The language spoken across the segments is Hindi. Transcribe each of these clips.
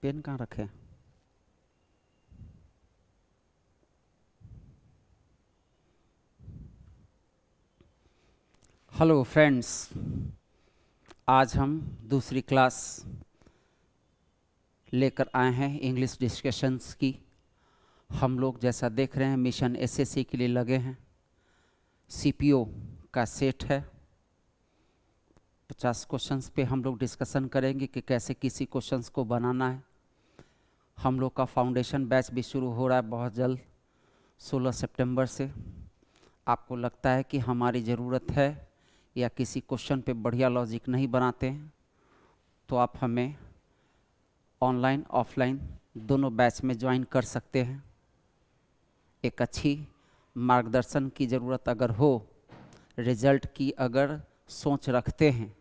पेन कहाँ रखे? हेलो फ्रेंड्स, आज हम दूसरी क्लास लेकर आए हैं इंग्लिश डिस्कशंस की। हम लोग जैसा देख रहे हैं मिशन एसएससी के लिए लगे हैं। सीपीओ का सेट है। 50 क्वेश्चंस पे हम लोग डिस्कशन करेंगे कि कैसे किसी क्वेश्चंस को बनाना है। हम लोग का फाउंडेशन बैच भी शुरू हो रहा है बहुत जल्द, 16 सितंबर से। आपको लगता है कि हमारी ज़रूरत है या किसी क्वेश्चन पे बढ़िया लॉजिक नहीं बनाते हैं, तो आप हमें ऑनलाइन ऑफलाइन दोनों बैच में ज्वाइन कर सकते हैं। एक अच्छी मार्गदर्शन की ज़रूरत अगर हो, रिजल्ट की अगर सोच रखते हैं,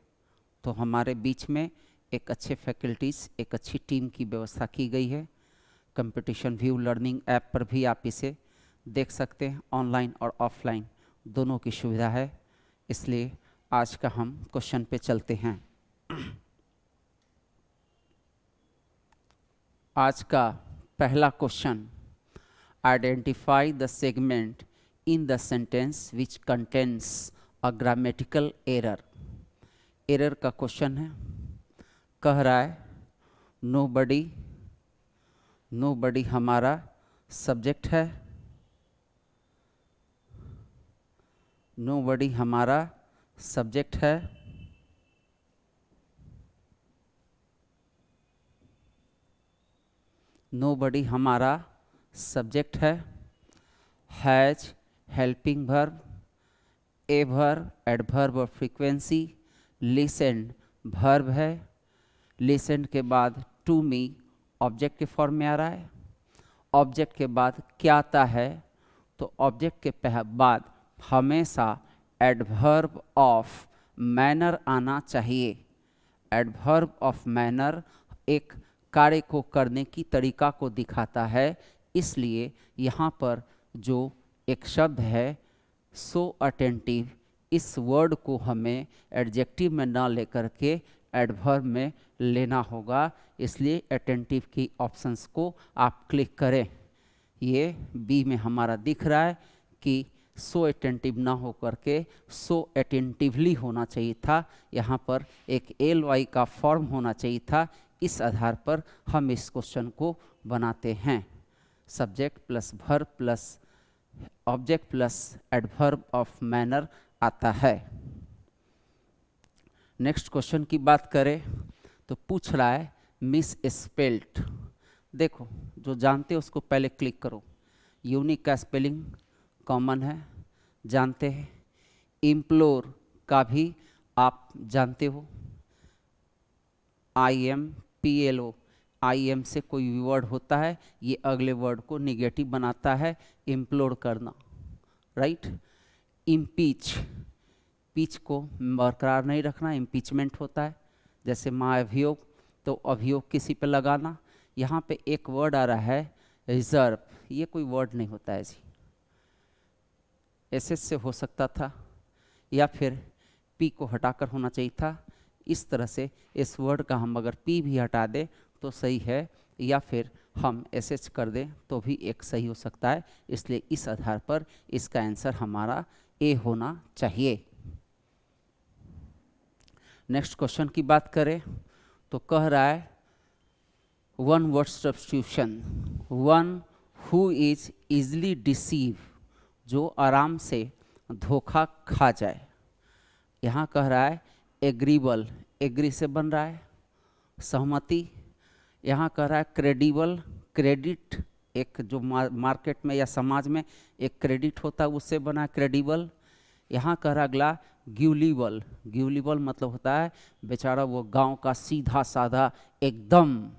तो हमारे बीच में एक अच्छे फैकल्टीज़, एक अच्छी टीम की व्यवस्था की गई है। कंपटीशन व्यू लर्निंग ऐप पर भी आप इसे देख सकते हैं। ऑनलाइन और ऑफलाइन दोनों की सुविधा है। इसलिए आज का हम क्वेश्चन पे चलते हैं। आज का पहला question, identify the segment in the sentence which contains a grammatical error. Error का क्वेश्चन है। कह रहा है नोबडी, नोबडी हमारा सब्जेक्ट है, नोबडी हमारा सब्जेक्ट है। नोबडी हमारा सब्जेक्ट है। Has helping verb, ever adverb और फ्रीक्वेंसी, लिसन वर्ब है। लिसन के बाद टू मी ऑब्जेक्ट के फॉर्म में आ रहा है। ऑब्जेक्ट के बाद क्या आता है? तो ऑब्जेक्ट के बाद हमेशा एडवर्ब ऑफ मैनर आना चाहिए। एडवर्ब ऑफ मैनर एक कार्य को करने की तरीका को दिखाता है। इसलिए यहाँ पर जो एक शब्द है सो अटेंटिव, इस वर्ड को हमें एडजेक्टिव में ना लेकर के एडवर्ब में लेना होगा। इसलिए अटेंटिव की ऑप्शंस को आप क्लिक करें। ये बी में हमारा दिख रहा है कि सो अटेंटिव ना हो करके सो अटेंटिवली होना चाहिए था। यहाँ पर एक एल वाई का फॉर्म होना चाहिए था। इस आधार पर हम इस क्वेश्चन को बनाते हैं। Subject plus verb plus object plus adverb of manner आता है। नेक्स्ट क्वेश्चन की बात करें तो पूछ रहा है मिस स्पेल्ट। देखो, जो जानते हो उसको पहले क्लिक करो। यूनिक का स्पेलिंग कॉमन है, जानते हैं। इम्प्लोर का भी आप जानते हो, IMPLO, IM से कोई भी वर्ड होता है, ये अगले वर्ड को निगेटिव बनाता है, इम्प्लोर करना, राइट। इम्पीच, पीच को बरकरार नहीं रखना, इम्पीचमेंट होता है। जैसे माँ अभियोग, तो अभियोग किसी पे लगाना। यहाँ पे एक वर्ड आ रहा है रिजर्व, ये कोई वर्ड नहीं होता है जी। एसएस से हो सकता था, या फिर पी को हटाकर होना चाहिए था। इस तरह से इस वर्ड का हम अगर पी भी हटा दें तो सही है, या फिर हम एसएच कर दें तो भी एक सही हो सकता है। इसलिए इस आधार पर इसका आंसर हमारा ए होना चाहिए। नेक्स्ट क्वेश्चन की बात करें तो कह रहा है one word substitution, one who is easily deceive, जो आराम से धोखा खा जाए। यहाँ कह रहा है एग्रीबल, एग्री से बन रहा है सहमति। यहाँ कह रहा है क्रेडिबल, क्रेडिट एक जो मार्केट में या समाज में एक क्रेडिट होता है उससे बना है क्रेडिबल। यहाँ कह रहा अगला ग्यूलिबल, ग्यूलिबल मतलब होता है बेचारा वो गांव का सीधा साधा एकदम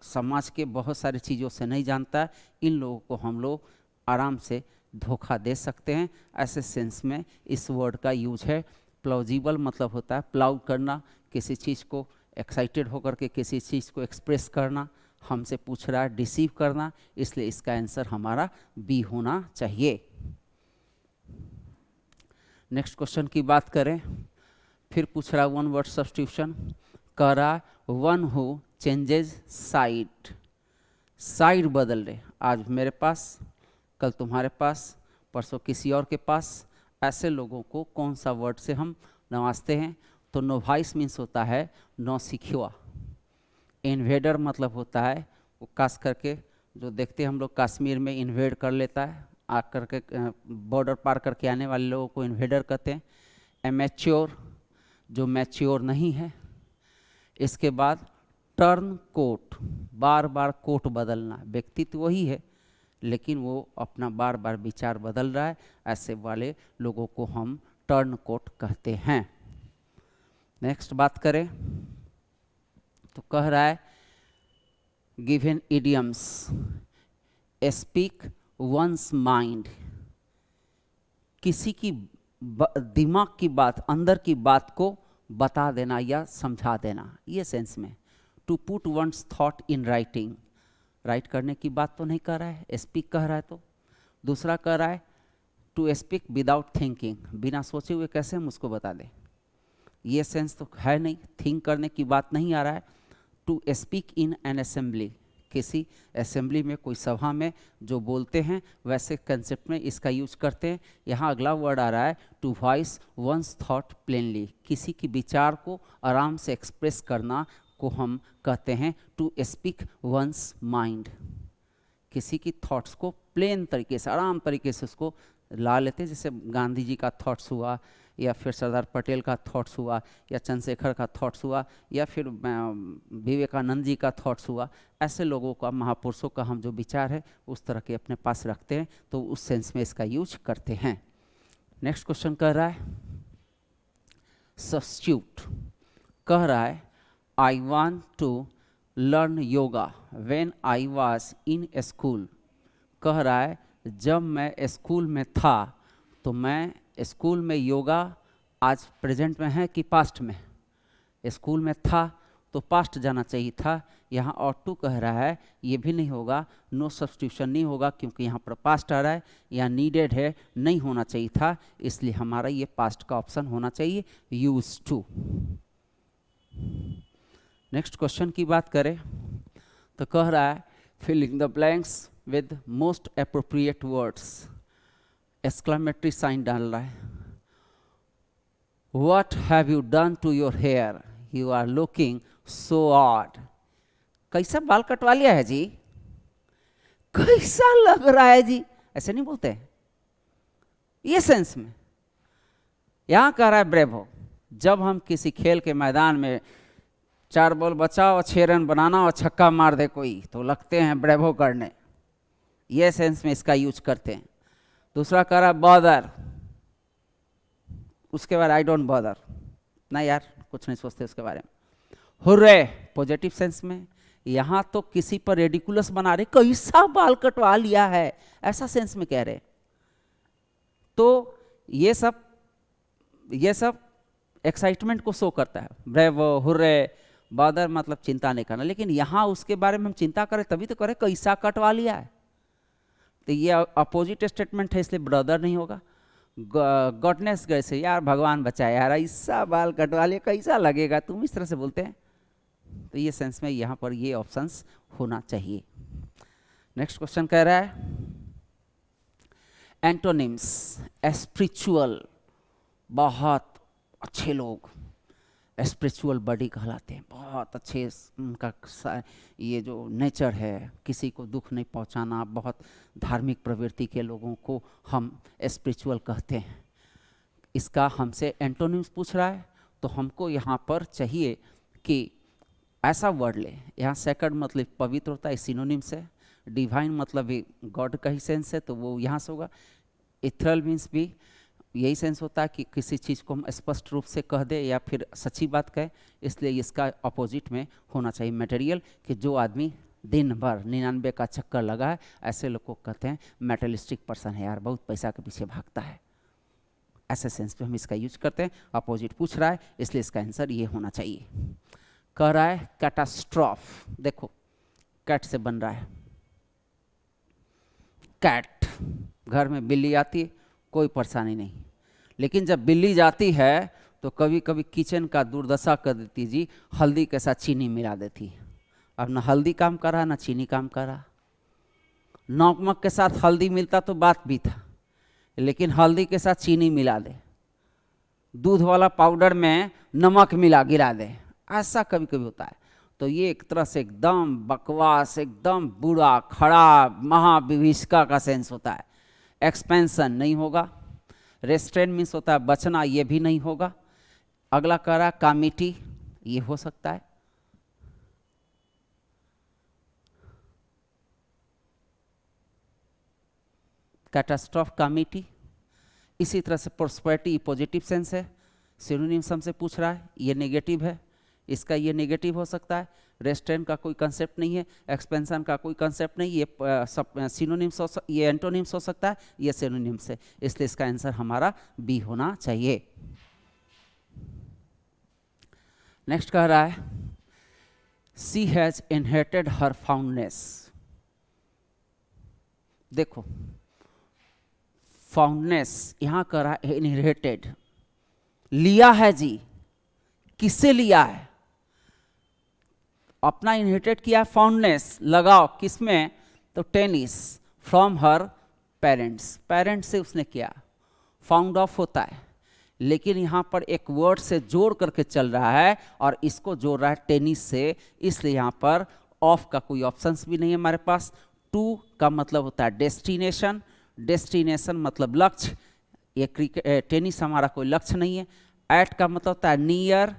समाज के बहुत सारी चीज़ों से नहीं जानता है। इन लोगों को हम लोग आराम से धोखा दे सकते हैं। ऐसे सेंस में इस वर्ड का यूज है। प्लाउजिबल मतलब होता है प्लाउ करना, किसी चीज़ को एक्साइटेड होकर के किसी चीज़ को एक्सप्रेस करना। हमसे पूछ रहा है डिसीव करना, इसलिए इसका आंसर हमारा बी होना चाहिए। नेक्स्ट क्वेश्चन की बात करें, फिर पूछ रहा वन वर्ड सब्स्टिट्यूशन। कह रहा one who changes side, side बदल रहे, आज मेरे पास, कल तुम्हारे पास, परसों किसी और के पास। ऐसे लोगों को कौन सा वर्ड से हम नवाजते हैं? तो नोवाइस मीन्स होता है नौ सिखुआ। इन्वेडर मतलब होता है वो खास करके जो देखते हैं हम लोग कश्मीर में इन्वेड कर लेता है, आ करके बॉर्डर पार करके आने वाले लोगों को इन्वेडर कहते हैं। एमेच्योर, जो मैच्योर नहीं है। इसके बाद टर्न कोट, बार बार कोट बदलना, व्यक्ति तो वही है लेकिन वो अपना बार बार विचार बदल रहा है, ऐसे वाले लोगों को हम टर्न कोट कहते हैं। नेक्स्ट बात करें तो कह रहा है given idioms, speak once mind, किसी की दिमाग की बात, अंदर की बात को बता देना या समझा देना, ये सेंस में। To put one's thought in writing, write करने की बात तो नहीं कर रहा है, स्पीक कह रहा है। तो दूसरा कह रहा है टू स्पीक विदाउट थिंकिंग, बिना सोचे हुए कैसे हम उसको बता दें, ये सेंस तो है नहीं, थिंक करने की बात नहीं आ रहा है। To speak in an assembly, किसी असेंबली में, कोई सभा में जो बोलते हैं वैसे कंसेप्ट में इसका यूज करते हैं। यहाँ अगला वर्ड आ रहा है to voice one's thought plainly, किसी की विचार को आराम से एक्सप्रेस करना को हम कहते हैं टू स्पीक वंस माइंड, किसी की थॉट्स को प्लेन तरीके से, आराम तरीके से उसको ला लेते हैं। जैसे गांधी जी का थॉट्स हुआ, या फिर सरदार पटेल का थॉट्स हुआ, या चंद्रशेखर का थॉट्स हुआ, या फिर विवेकानंद जी का थॉट्स हुआ। ऐसे लोगों का, महापुरुषों का हम जो विचार है उस तरह के अपने पास रखते हैं, तो उस सेंस में इसका यूज करते हैं। नेक्स्ट क्वेश्चन कह रहा है सब्स्टिट्यूट, कह रहा है I want to learn yoga when I was in school, कह रहा है जब मैं स्कूल में था, तो मैं स्कूल में योगा, आज प्रेजेंट में है कि पास्ट में? स्कूल में था तो पास्ट जाना चाहिए था। यहाँ और टू कह रहा है, ये भी नहीं होगा, नो सब्स्टिट्यूशन नहीं होगा क्योंकि यहाँ पर पास्ट आ रहा है, या नीडेड है, नहीं होना चाहिए था, इसलिए हमारा ये पास्ट का ऑप्शन होना चाहिए, यूज टू। नेक्स्ट क्वेश्चन की बात करें तो कह रहा है filling the blanks with most appropriate words, exclamatory sign डाल रहा है। What have you done to your hair, you are looking so odd, कैसा बाल कटवा लिया है जी, कैसा लग रहा है जी, ऐसे नहीं बोलते हैं, ये सेंस में। यहां कह रहा है ब्रेवो, जब हम किसी खेल के मैदान में 4 बॉल बचाओ, 6 रन बनाना और छक्का मार दे कोई, तो लगते हैं ब्रेवो करने, ये सेंस में इसका यूज करते हैं। दूसरा कह रहा है बॉदर, उसके बाद आई डोंट बॉदर, ना यार कुछ नहीं सोचते उसके बारे में। हुर्रे, पॉजिटिव सेंस में। यहां तो किसी पर रेडिकुलस बना रहे, कैसा बाल कटवा लिया है, ऐसा सेंस में कह रहे। तो ये सब एक्साइटमेंट को शो करता है। ब्रेवो, हुर्रे, बॉदर मतलब चिंता नहीं करना, लेकिन यहां उसके बारे में हम चिंता करें तभी तो करें, कैसा कटवा लिया है, तो ये अपोजिट स्टेटमेंट है, इसलिए ब्रदर नहीं होगा। गॉडनेस जैसे, यार भगवान बचाए, यार ऐसा बाल कटवा लिया कैसा लगेगा, तुम इस तरह से बोलते हैं, तो ये सेंस में यहाँ पर ये ऑप्शंस होना चाहिए। नेक्स्ट क्वेश्चन कह रहा है एंटोनिम्स, स्पिरिचुअल, बहुत अच्छे लोग स्पिरिचुअल बॉडी कहलाते हैं, बहुत अच्छे उनका ये जो नेचर है, किसी को दुख नहीं पहुंचाना, बहुत धार्मिक प्रवृत्ति के लोगों को हम स्पिरिचुअल कहते हैं। इसका हमसे एंटोनिम्स पूछ रहा है, तो हमको यहाँ पर चाहिए कि ऐसा वर्ड ले, यहाँ सेक्रेड मतलब पवित्र होता है, सिनोनिम्स है। डिवाइन मतलब गॉड का ही सेंस है, तो वो यहाँ से होगा। इथरल मीन्स भी यही सेंस होता है कि किसी चीज़ को हम स्पष्ट रूप से कह दे या फिर सच्ची बात कहे, इसलिए इसका अपोजिट में होना चाहिए मटेरियल, कि जो आदमी दिन भर 99 का चक्कर लगा है, ऐसे लोग को कहते हैं मेटलिस्टिक पर्सन है, यार बहुत पैसा के पीछे भागता है, ऐसे सेंस पे हम इसका यूज करते हैं। अपोजिट पूछ रहा है, इसलिए इसका आंसर ये होना चाहिए। कह रहा है कैटास्ट्रॉफ, देखो कैट से बन रहा है, कैट, घर में बिल्ली आती है कोई परेशानी नहीं, लेकिन जब बिल्ली जाती है तो कभी कभी किचन का दुर्दशा कर देती जी, हल्दी के साथ चीनी मिला देती है, अब ना हल्दी काम कर रहा ना चीनी काम कर रहा। नमक के साथ हल्दी मिलता तो बात भी था, लेकिन हल्दी के साथ चीनी मिला दे, दूध वाला पाउडर में नमक मिला गिरा दे, ऐसा कभी कभी होता है। तो ये एक तरह से एकदम बकवास, एकदम बुरा, खराब, महाविभीषिका का सेंस होता है। एक्सपेंशन नहीं होगा। रेस्ट्रेन मीन्स होता है बचना, ये भी नहीं होगा। अगला कह रहा कामिटी, ये हो सकता है। कैटास्ट्रॉफ, कामिटी। इसी तरह से प्रोस्पेरिटी पॉजिटिव सेंस है, सिनोनिम्स हमसे पूछ रहा है, ये नेगेटिव है, इसका ये नेगेटिव हो सकता है। रेस्ट्रेन का कोई कंसेप्ट नहीं है, एक्सपेंशन का कोई कंसेप्ट नहीं, ये सब सिनोनिम्स हो, ये एंटोनिम्स हो सकता है, ये सिनोनिम्स है, इसलिए इसका आंसर हमारा बी होना चाहिए। नेक्स्ट कह रहा है सी हैज इनहेरिटेड हर फाउंडनेस। देखो फाउंडनेस यहां कह रहा है इनहेरिटेड, लिया है जी, किससे लिया है? अपना इनहेरिटेड किया है, फाउंडनेस लगाओ किसमें? तो tennis, from her parents, parents से उसने किया। फाउंड ऑफ होता है, लेकिन यहाँ पर एक वर्ड से जोड़ करके चल रहा है और इसको जोड़ रहा है टेनिस से, इसलिए यहाँ पर ऑफ का कोई ऑप्शंस भी नहीं है हमारे पास। टू का मतलब होता है डेस्टिनेशन, डेस्टिनेशन मतलब लक्ष्य, ये टेनिस हमारा कोई लक्ष्य नहीं है। एट का मतलब होता है नियर,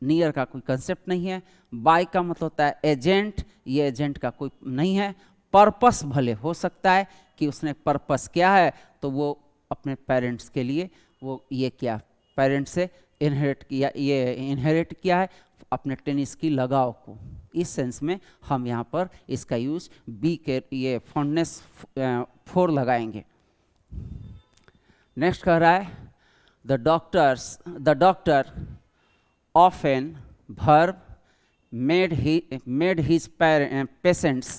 नियर का कोई कंसेप्ट नहीं है। बाय का मतलब होता है एजेंट, ये एजेंट का कोई नहीं है। पर्पस भले हो सकता है कि उसने पर्पस क्या है, तो वो अपने पेरेंट्स के लिए वो ये किया, पेरेंट्स से इनहेरिट किया, ये इनहेरिट किया है अपने टेनिस की लगाव को। इस सेंस में हम यहाँ पर इसका यूज बी के ये फॉन्डनेस 4 लगाएंगे। नेक्स्ट कह रहा है the doctor often verb made his patients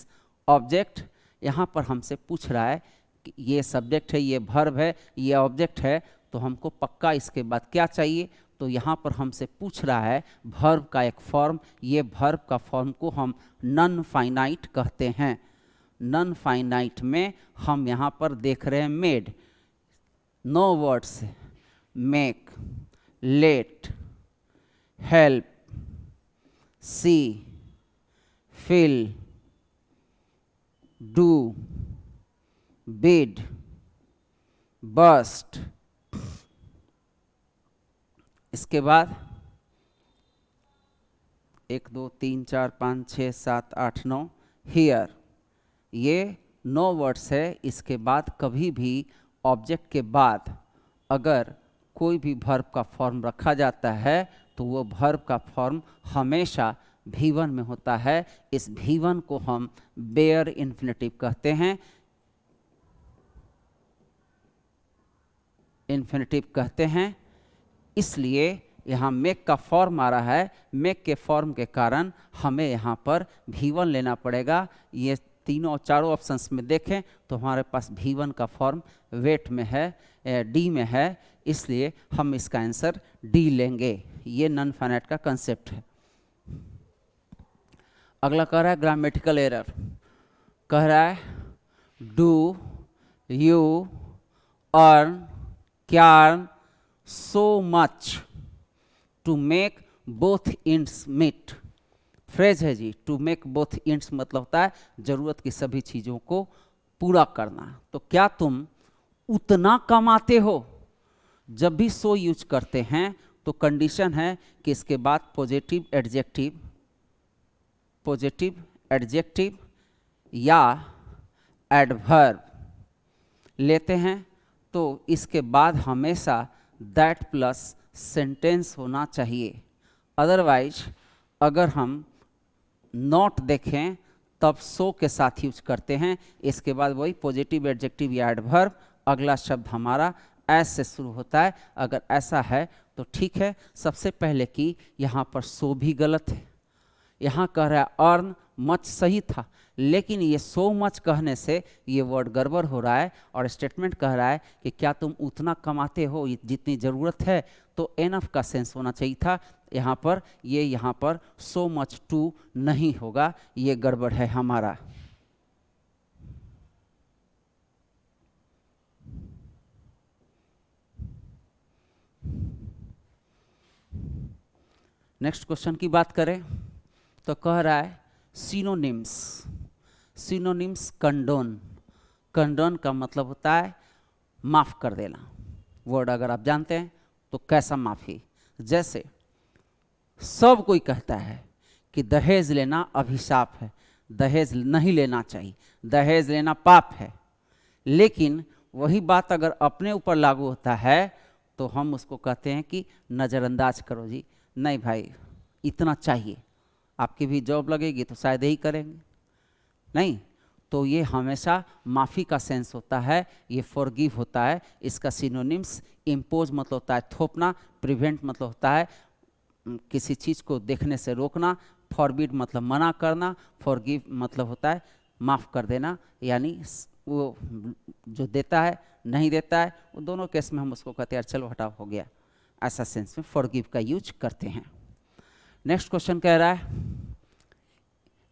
object। यहाँ पर हमसे पूछ रहा है कि ये सब्जेक्ट है, ये verb है, ये ऑब्जेक्ट है, तो हमको पक्का इसके बाद क्या चाहिए? तो यहाँ पर हमसे पूछ रहा है verb का एक फॉर्म, ये verb का फॉर्म को हम नॉन फाइनाइट कहते हैं। नॉन फाइनाइट में हम यहाँ पर देख रहे हैं made, no words, make, let, help, see, fill, do, bid, burst। इसके बाद 1 2 3 4 5 6 7 8 9 here, ये 9 वर्ड्स है। इसके बाद कभी भी ऑब्जेक्ट के बाद अगर कोई भी वर्ब का फॉर्म रखा जाता है तो वो वर्ब का फॉर्म हमेशा V1 में होता है। इस V1 को हम बेयर इन्फिनेटिव कहते हैं, इन्फिनेटिव कहते हैं। इसलिए यहाँ मेक का फॉर्म आ रहा है, मेक के फॉर्म के कारण हमें यहाँ पर V1 लेना पड़ेगा। ये तीनों चारों ऑप्शंस में देखें तो हमारे पास V1 का फॉर्म वेट में है, डी में है, इसलिए हम इसका आंसर डी लेंगे। ये नॉन फाइनाइट का कंसेप्ट है। अगला कह रहा है ग्रामेटिकल एरर, कह रहा है do you earn can so much to make both ends meet. Phrase है जी, टू मेक बोथ एंड्स मतलब होता है जरूरत की सभी चीजों को पूरा करना। तो क्या तुम उतना कमाते हो? जब भी सो यूज करते हैं तो कंडीशन है कि इसके बाद पॉजिटिव एडजेक्टिव या एडवर्ब लेते हैं, तो इसके बाद हमेशा दैट प्लस सेंटेंस होना चाहिए। अदरवाइज अगर हम नॉट देखें तब सो के साथ यूज करते हैं, इसके बाद वही पॉजिटिव एडजेक्टिव या एडवर्ब, अगला शब्द हमारा एस से शुरू होता है। अगर ऐसा है तो ठीक है। सबसे पहले कि यहाँ पर सो भी गलत है, यहाँ कह रहा है अर्न मच सही था, लेकिन ये सो मच कहने से ये वर्ड गड़बड़ हो रहा है और स्टेटमेंट कह रहा है कि क्या तुम उतना कमाते हो जितनी ज़रूरत है, तो एनफ का सेंस होना चाहिए था। यहाँ पर ये यहाँ पर so much to नहीं होगा, ये गड़बड़ है हमारा। नेक्स्ट क्वेश्चन की बात करें तो कह रहा है सिनोनिम्स। Synonyms condone. कंडोन का मतलब होता है माफ कर देना। वर्ड अगर आप जानते हैं तो कैसा माफी, जैसे सब कोई कहता है कि दहेज लेना अभिशाप है, दहेज नहीं लेना चाहिए, दहेज लेना पाप है, लेकिन वही बात अगर अपने ऊपर लागू होता है तो हम उसको कहते हैं कि नज़रअंदाज करो जी, नहीं भाई इतना चाहिए, आपकी भी जॉब लगेगी तो शायद यही करेंगे, नहीं तो ये हमेशा माफ़ी का सेंस होता है, ये फॉरगिव होता है। इसका सिनोनिम्स इम्पोज मतलब होता है थोपना, प्रिवेंट मतलब होता है किसी चीज़ को देखने से रोकना, फॉरबिड मतलब मना करना, फॉरगिव मतलब होता है माफ़ कर देना, यानी वो जो देता है नहीं देता है, वो दोनों केस में हम उसको कहते हैं यार चलो हटाओ हो गया, ऐसा सेंस में फॉरगिव का यूज करते हैं। नेक्स्ट क्वेश्चन कह रहा है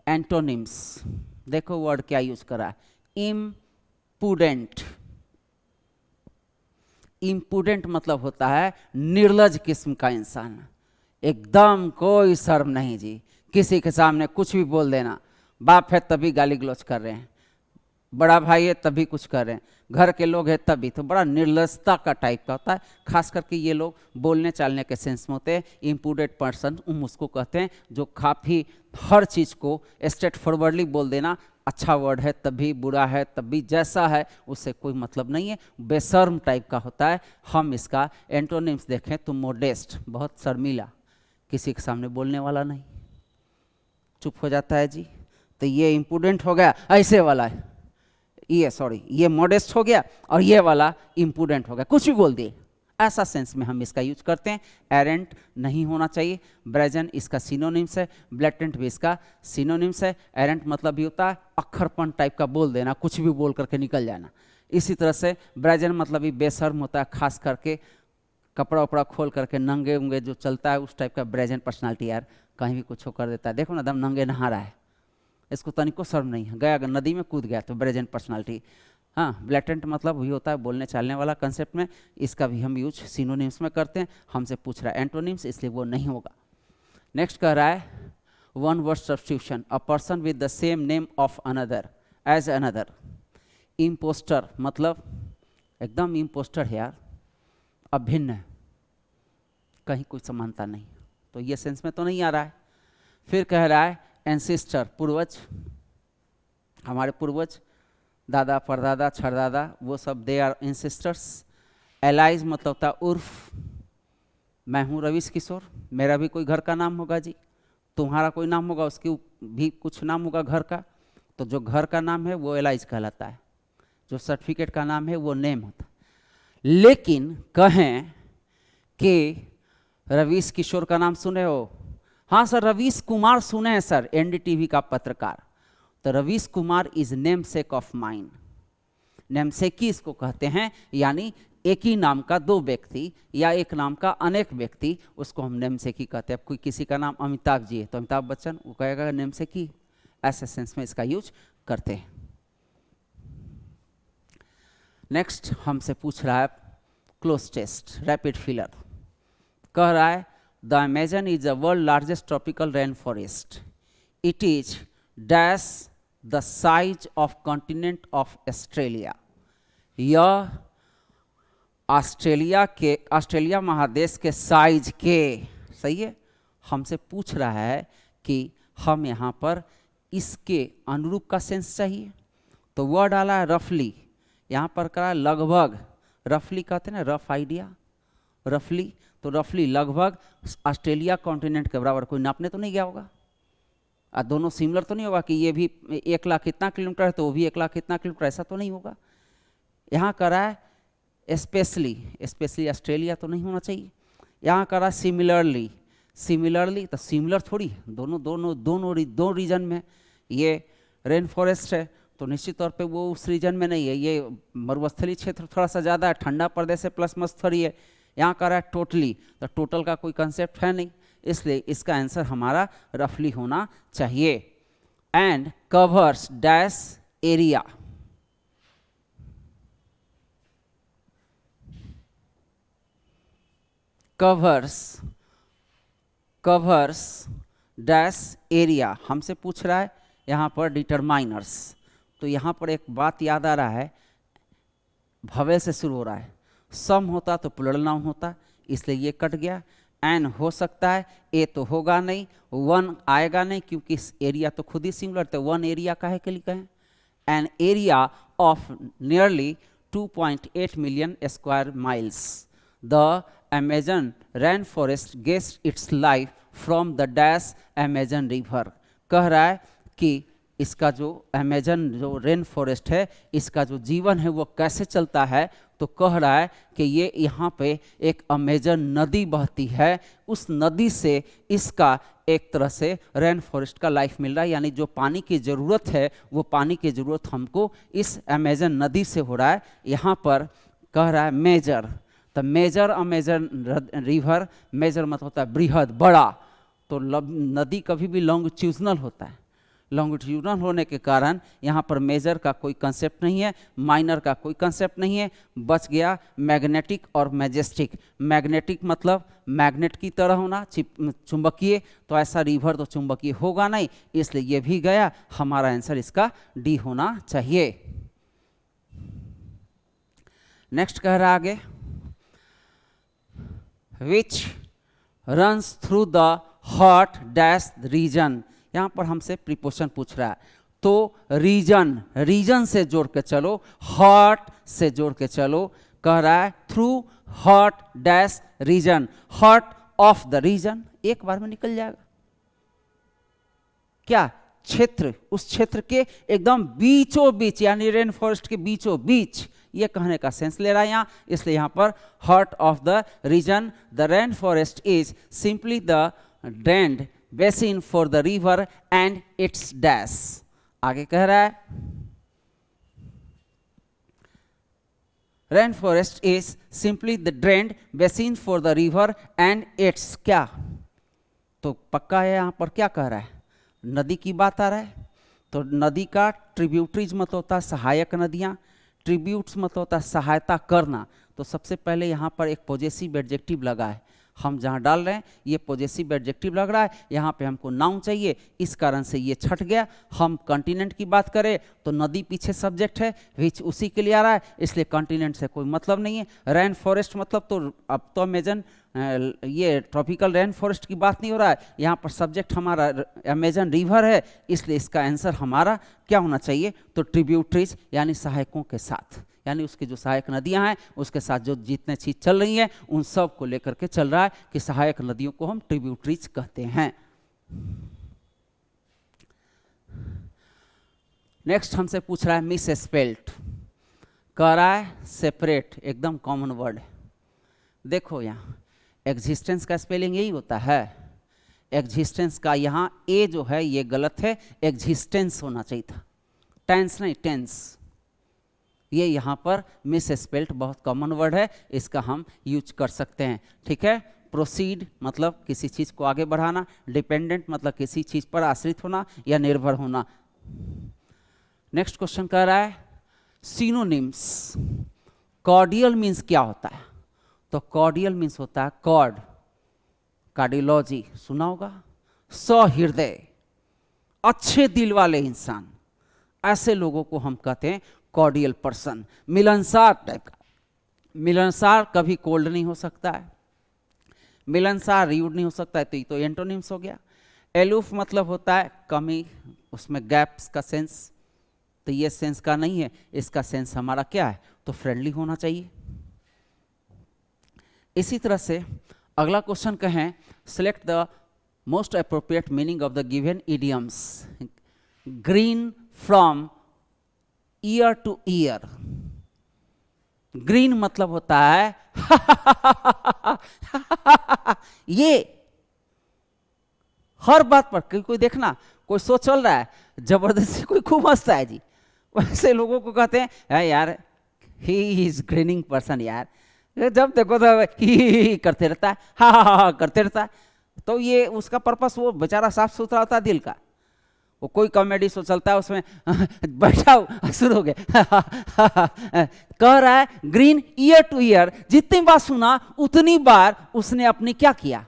एंटोनिम्स। देखो वर्ड क्या यूज करा है, इम्पुडेंट। इम्पुडेंट मतलब होता है निर्लज किस्म का इंसान, एकदम कोई शर्म नहीं जी, किसी के सामने कुछ भी बोल देना, बाप है तभी गाली गलौज कर रहे हैं, बड़ा भाई है तभी कुछ कर रहे हैं, घर के लोग हैं तभी, तो बड़ा निर्लजता का टाइप का होता है। खास करके ये लोग बोलने चालने के सेंस में होते हैं। इम्पुडेंट पर्सन उसको कहते हैं जो काफ़ी हर चीज़ को स्ट्रेट फॉरवर्डली बोल देना, अच्छा वर्ड है तभी, बुरा है तभी, जैसा है उससे कोई मतलब नहीं है, बेशर्म टाइप का होता है। हम इसका एंटोनिम्स देखें तो मोडेस्ट, बहुत शर्मीला, किसी के सामने बोलने वाला नहीं, चुप हो जाता है जी, तो ये इम्पुडेंट हो गया, ऐसे वाला है ये मॉडेस्ट हो गया और ये वाला इम्पुडेंट हो गया, कुछ भी बोल दिए, ऐसा सेंस में हम इसका यूज करते हैं। एरेंट नहीं होना चाहिए। ब्रेजन इसका सिनोनिम्स है, ब्लैटेंट भी इसका सिनोनिम्स है। एरेंट मतलब भी होता है अक्खरपन टाइप का बोल देना, कुछ भी बोल करके निकल जाना। इसी तरह से ब्रेजन मतलब भी बेशर्म होता है, खास करके कपड़ा उपड़ा खोल करके नंगे उंगे जो चलता है उस टाइप का ब्रेजन पर्सनालिटी, यार कहीं भी कुछ कर देता है, देखो ना दम नंगे नहा रहा है, इसको तनिको शर्म नहीं है, गया नदी में कूद गया, तो ब्रेजेंट पर्सनालिटी। हाँ, ब्लैटेंट मतलब वही होता है बोलने चालने वाला कंसेप्ट में, इसका भी हम यूज सिनोनिम्स में करते हैं। हमसे पूछ रहा है एंटोनिम्स, इसलिए वो नहीं होगा। नेक्स्ट कह रहा है one word substitution, a person with the same name of another as another. Impostor मतलब एकदम इम्पोस्टर है यार, अभिन्न है, कहीं कोई समानता नहीं, तो ये सेंस में तो नहीं आ रहा है। फिर कह रहा है एंसेस्टर, पूर्वज, हमारे पूर्वज, दादा परदादा छरदादा, वो सब दे आर एंसेस्टर्स। एलाइज मतलब होता है उर्फ, मैं हूँ रवीश किशोर, मेरा भी कोई घर का नाम होगा जी, तुम्हारा कोई नाम होगा, उसकी भी कुछ नाम होगा घर का, तो जो घर का नाम है वो एलाइज कहलाता है, जो सर्टिफिकेट का नाम है वो नेम होता है। लेकिन कहें कि रवीश किशोर का नाम सुने हो, हाँ सर रवीश कुमार सुने हैं सर, एनडीटीवी का पत्रकार, तो Ravish Kumar is namesake of mine. नेमसेकी इसको कहते हैं, यानी एक ही नाम का दो व्यक्ति या एक नाम का अनेक व्यक्ति, उसको हम नेमसेकी कहते हैं। अब कोई किसी का नाम अमिताभ जी है तो अमिताभ बच्चन, वो कहेगा नेमसेकी, ऐसे सेंस में इसका यूज करते हैं। नेक्स्ट हमसे पूछ रहा है क्लोज टेस्ट, रैपिड फिलर। कह रहा है the Amazon is the world largest tropical rain forest, it is dash the size of continent of Australia. यह ऑस्ट्रेलिया महादेश के साइज के, सही है, हमसे पूछ रहा है कि हम यहाँ पर इसके अनुरूप का सेंस चाहिए, तो वह डाला है रफली, यहाँ पर करा लगभग, रफली कहते हैं ना, रफ आइडिया, रफली, तो रफली लगभग ऑस्ट्रेलिया कॉन्टिनेंट के बराबर। कोई नापने तो नहीं गया होगा, और दोनों सिमिलर तो नहीं होगा कि ये भी 1 लाख इतना किलोमीटर है तो वो भी 1 लाख इतना किलोमीटर, ऐसा तो नहीं होगा। यहाँ करा है स्पेशली ऑस्ट्रेलिया तो नहीं होना चाहिए। यहाँ करा सिमिलरली तो सिमिलर थोड़ी, दो रीजन में, ये रेन फॉरेस्ट है तो निश्चित तौर पे वो उस रीजन में नहीं है, ये मरुस्थली क्षेत्र थोड़ा सा ज़्यादा है, ठंडा प्रदेश है प्लस मस्थरी है। यहाँ कह रहा है टोटली, तो टोटल का कोई कंसेप्ट है नहीं, इसलिए इसका आंसर हमारा रफली होना चाहिए। And covers dash area, covers dash area हमसे पूछ रहा है यहाँ पर डिटरमाइनर्स। तो यहाँ पर एक बात याद आ रहा है, भवेल से शुरू हो रहा है, सम होता तो प्लूरल नाउन होता, इसलिए ये कट गया। एन हो सकता है, ए तो होगा नहीं, वन आएगा नहीं क्योंकि एरिया तो खुद ही सिंगुलर, तो वन एरिया काहे के लिए कहें। An area of nearly 2.8 million square miles, the Amazon rain forest gets its life from the dash Amazon river. कह रहा है कि इसका जो अमेजन जो रेन फॉरेस्ट है, इसका जो जीवन है वो कैसे चलता है। तो कह रहा है कि ये यहाँ पे एक अमेजन नदी बहती है, उस नदी से इसका एक तरह से रेन फॉरेस्ट का लाइफ मिल रहा है, यानी जो पानी की ज़रूरत है वो पानी की ज़रूरत हमको इस अमेजन नदी से हो रहा है। यहाँ पर कह रहा है मेजर, तो मेजर अमेजन रिवर, मेजर मतलब होता है बृहद बड़ा, तो नदी कभी भी लॉन्गिट्यूडनल होता है, लॉन्गिट्यूडनल होने के कारण यहाँ पर मेजर का कोई कंसेप्ट नहीं है, माइनर का कोई कंसेप्ट नहीं है, बच गया मैग्नेटिक और मैजेस्टिक। मैग्नेटिक मतलब मैग्नेट की तरह होना, चुंबकीय, तो ऐसा रिवर तो चुंबकीय होगा नहीं, इसलिए ये भी गया, हमारा आंसर इसका डी होना चाहिए। नेक्स्ट कह रहा आगे, which runs through the hot dash region. यहाँ पर हमसे प्रीपोजिशन पूछ रहा है, तो रीजन, रीजन से जोड़ के चलो, हॉट से जोड़ के चलो। कह रहा है through hot dash region, hot of the region, एक बार में निकल जाएगा। क्या क्षेत्र, उस क्षेत्र के एकदम बीचों बीच, यानी रेन फॉरेस्ट के बीचों बीच, ये कहने का सेंस ले रहा है यहाँ, इसलिए यहाँ पर hot of the region. The rain forest is simply the drained basin for the river and its dash. आगे कह रहा है rain forest is simply the drained basin for the river and its क्या, तो पक्का है यहाँ पर क्या कह रहा है, नदी की बात आ रहा है। तो नदी का ट्रिब्यूटरीज मतलब होता है सहायक नदियाँ, ट्रिब्यूट्स मतलब होता है सहायता करना। तो सबसे पहले यहाँ पर एक पॉजेसिव एडजेक्टिव लगा है, हम जहाँ डाल रहे हैं ये पॉजेसिव एडजेक्टिव लग रहा है, यहाँ पे हमको नाउन चाहिए, इस कारण से ये छट गया। हम कॉन्टिनेंट की बात करें तो नदी पीछे सब्जेक्ट है, विच उसी के लिए आ रहा है, इसलिए कॉन्टिनेंट से कोई मतलब नहीं है। रेन फॉरेस्ट मतलब तो अब तो अमेजन ये ट्रॉपिकल रेन फॉरेस्ट की बात नहीं हो रहा है, यहाँ पर सब्जेक्ट हमारा अमेजन रिवर है, इसलिए इसका आंसर हमारा क्या होना चाहिए, तो ट्रिब्यूटरीज यानी सहायकों के साथ, यानी उसकी जो सहायक नदियां हैं उसके साथ जो जितने चीज़ चल रही हैं उन सब को लेकर के चल रहा है कि सहायक नदियों को हम ट्रिब्यूटरीज कहते हैं। नेक्स्ट हमसे पूछ रहा है मिस स्पेल्ट, कह रहा है सेपरेट, एकदम कॉमन वर्ड है। देखो यहाँ एग्जिस्टेंस का स्पेलिंग यही होता है, एग्जिस्टेंस का यहाँ ए जो है ये गलत है, एग्जिस्टेंस होना चाहिए था, टेंस नहीं टेंस। ये यहाँ पर मिस स्पेल्ट बहुत कॉमन वर्ड है, इसका हम यूज कर सकते हैं, ठीक है। प्रोसीड मतलब किसी चीज़ को आगे बढ़ाना, डिपेंडेंट मतलब किसी चीज़ पर आश्रित होना या निर्भर होना। नेक्स्ट क्वेश्चन कह रहा है सिनोनिम्स, कॉर्डियल मीन्स क्या होता है, तो कॉर्डियल मीन्स होता है कॉर्ड, कार्डियोलॉजी सुना होगा, सहृदय, अच्छे दिल वाले इंसान, ऐसे लोगों को हम कहते हैं कॉर्डियल पर्सन। मिलनसार टाइप का, मिलनसार कभी कोल्ड नहीं हो सकता है, मिलनसार र्यूड नहीं हो सकता है, तो ये तो एंटोनिम्स हो गया। एलूफ मतलब होता है कमी, उसमें गैप्स का सेंस, तो ये सेंस का नहीं है, इसका सेंस हमारा क्या है, तो फ्रेंडली होना चाहिए। इसी तरह से अगला क्वेश्चन कहें select the most appropriate meaning of the given idioms. Green from year two year, green मतलब होता है ये हर बात पर कोई देखना, कोई शो चल रहा है जबरदस्ती कोई खूब हंसता है जी, वैसे लोगों को कहते हैं यार ही इज ग्रीनिंग पर्सन, यार जब देखो तो ही करते रहता है, हा करते रहता है, तो ये उसका पर्पस, वो बेचारा साफ सुथरा होता है दिल का, वो कोई कॉमेडी शो चलता है उसमें बैठा शुरू हो गया कह रहा है ग्रीन ईयर टू ईयर, जितनी बार सुना उतनी बार उसने अपनी क्या किया,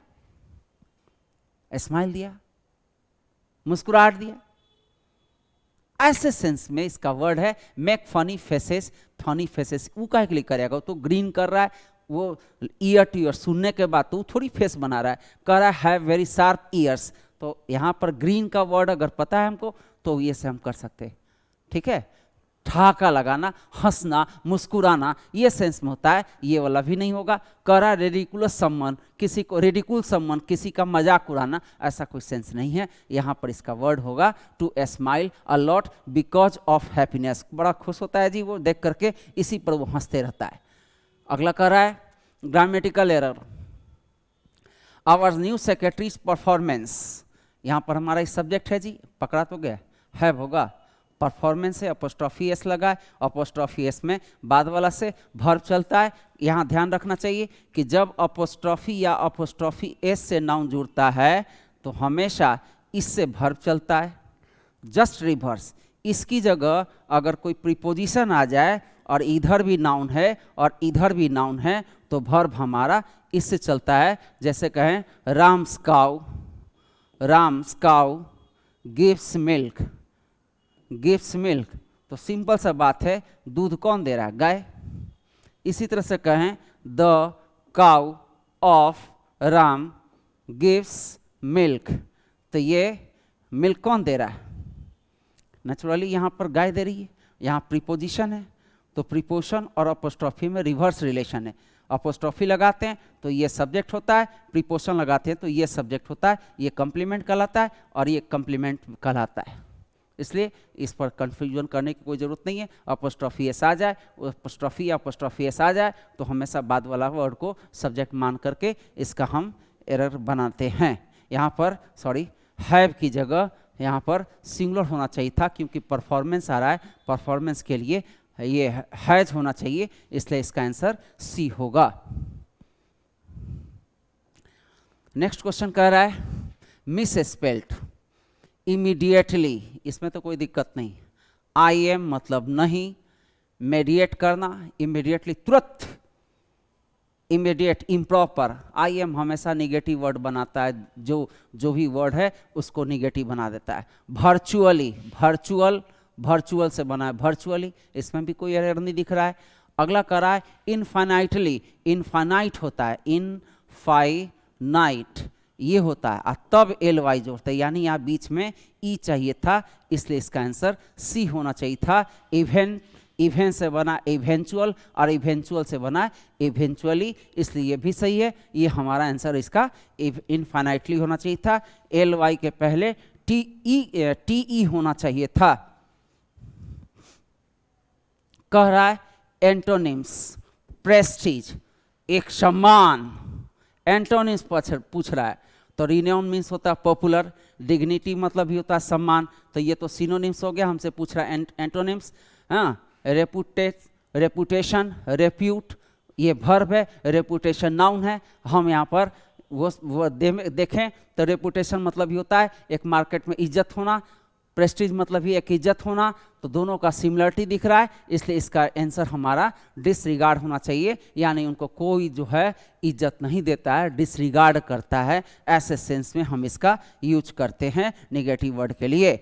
स्माइल दिया, मुस्कुराहट दिया। ऐसे सेंस में इसका वर्ड है make funny faces. Funny faces वो काहे के लिए करेगा, तो ग्रीन कर रहा है, वो ईयर टू ईयर सुनने के बाद तो थोड़ी फेस बना रहा है, कह रहा है हैव वेरी शार्प ईयर्स। तो यहां पर ग्रीन का वर्ड अगर पता है हमको तो ये से हम कर सकते हैं, ठीक है। ठहाका लगाना, हंसना, मुस्कुराना, ये सेंस में होता है, ये वाला भी नहीं होगा। कह रहा रेडिकुलस सम्मन, किसी को रेडिकुल सम्मन, किसी का मजाक उड़ाना, ऐसा कोई सेंस नहीं है। यहाँ पर इसका वर्ड होगा to smile a lot because of happiness. बड़ा खुश होता है जी वो देख करके, इसी पर वो हंसते रहता है। अगला कह रहा है grammatical error, our new secretary's performance. यहाँ पर हमारा इस सब्जेक्ट है जी, पकड़ा तो गया है, होगा परफॉर्मेंस है, अपोस्ट्रोफी एस लगा है, अपोस्ट्रोफी एस में बाद वाला से वर्ब चलता है। यहाँ ध्यान रखना चाहिए कि जब अपोस्ट्रोफी या अपोस्ट्रोफी एस से नाउन जुड़ता है तो हमेशा इससे वर्ब चलता है, जस्ट रिवर्स। इसकी जगह अगर कोई प्रीपोजिशन आ जाए और इधर भी नाउन है और इधर भी नाउन है तो वर्ब हमारा इससे चलता है। जैसे कहें Ram's cow, Ram's cow gives milk, gives milk, तो सिंपल सा बात है, दूध कौन दे रहा है, गाय। इसी तरह से कहें the cow of Ram gives milk, तो ये मिल्क कौन दे रहा है, नेचुरली यहाँ पर गाय दे रही है। यहाँ प्रीपोजिशन है तो प्रीपोजिशन और अपोस्ट्रोफी में रिवर्स रिलेशन है। अपोस्ट्रोफी लगाते हैं तो ये सब्जेक्ट होता है, प्रीपोजिशन लगाते हैं तो ये सब्जेक्ट होता है, ये कंप्लीमेंट कहलाता है और ये कंप्लीमेंट कहलाता है। इसलिए इस पर कंफ्यूजन करने की कोई ज़रूरत नहीं है। अपोस्ट्रोफी एस आ जाए, अपोस्ट्रोफी या अपोस्ट्रोफी एस आ जाए तो हमेशा बाद वाला वर्ड को सब्जेक्ट मान करके इसका हम एरर बनाते हैं। यहाँ पर सॉरी हैव की जगह यहाँ पर सिंगुलर होना चाहिए था, क्योंकि परफॉर्मेंस आ रहा है, परफॉर्मेंस के लिए ये हैज होना चाहिए, इसलिए इसका आंसर सी होगा। नेक्स्ट क्वेश्चन कह रहा है मिस स्पेल्ट इमीडिएटली, इसमें तो कोई दिक्कत नहीं। आई एम मतलब नहीं, मेडिएट करना, इमीडिएटली तुरंत, इमीडिएट इम्प्रॉपर। आई एम हमेशा निगेटिव वर्ड बनाता है, जो भी वर्ड है उसको निगेटिव बना देता है। वर्चुअली, वर्चुअल, वर्चुअल से बना है वर्चुअली, इसमें भी कोई एरर नहीं दिख रहा है। अगला कह रहा है इनफाइनाइटली, इनफाइनाइट होता है, इनफाइनाइट ये होता है और तब एल वाई जोड़ता है, यानी यहाँ बीच में ई चाहिए था, इसलिए इसका आंसर सी होना चाहिए था। इवेंट, इवेंट से बना इवेंचुअल और इवेंचुअल से बना इवेंचुअली, इसलिए ये भी सही है। ये हमारा आंसर इसका इनफाइनाइटली होना चाहिए था। एल वाई के पहले टी ई होना चाहिए था। कह रहा है एंटोनिम्स, प्रेस्टीज एक सम्मान, एंटोनिम्स पूछ रहा है तो रिनोन मीन्स होता है पॉपुलर, डिग्निटी मतलब भी होता है सम्मान, तो ये तो सिनोनिम्स हो गया, हमसे पूछ रहा है एंटोनिम्स। हाँ, रेपुटेशन, रेप्यूट ये वर्ब है, रेपुटेशन नाउन है। हम यहाँ पर वो देखें तो रेपुटेशन मतलब ही होता है एक मार्केट में इज्जत होना, प्रेस्टीज मतलब ही एक इज्जत होना, तो दोनों का सिमिलरिटी दिख रहा है, इसलिए इसका आंसर हमारा डिसरिगार्ड होना चाहिए, यानी उनको कोई जो है इज्जत नहीं देता है, डिसरिगार्ड करता है। ऐसे सेंस में हम इसका यूज करते हैं नेगेटिव वर्ड के लिए।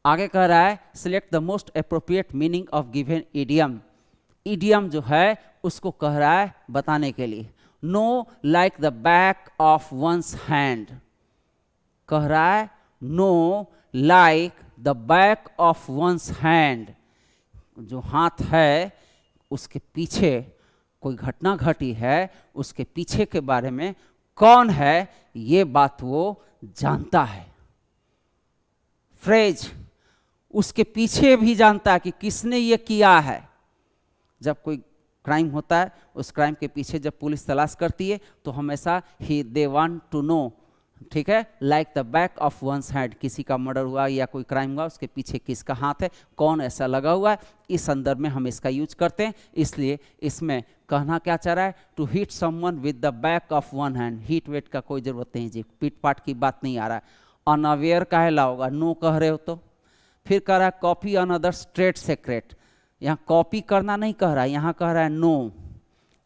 आगे कह रहा है select the most appropriate meaning of given idiom. Idiom जो है उसको कह रहा है बताने के लिए। Know like the back of one's hand, कह रहा है know like the back of one's hand, जो हाथ है उसके पीछे कोई घटना घटी है, उसके पीछे के बारे में कौन है ये बात वो जानता है। फ्रेज उसके पीछे भी जानता है कि किसने ये किया है। जब कोई क्राइम होता है, उस क्राइम के पीछे जब पुलिस तलाश करती है तो हमेशा दे वांट टू नो, ठीक है, like the back of one's hand, किसी का मर्डर हुआ या कोई क्राइम हुआ उसके पीछे किसका हाथ है, कौन ऐसा लगा हुआ है, इस संदर्भ में हम इसका यूज करते हैं। इसलिए इसमें कहना क्या चाह रहा है, to hit someone with the back of one hand. Hit वेट का कोई जरूरत नहीं जी, पीट पाट की बात नहीं आ रहा है। अनअवेयर काहे ला होगा, नो कह रहे हो तो। फिर कह रहा है कॉपी अनदर स्ट्रेट सेक्रेट, यहाँ कॉपी करना नहीं कह रहा है, यहाँ कह रहा है नो।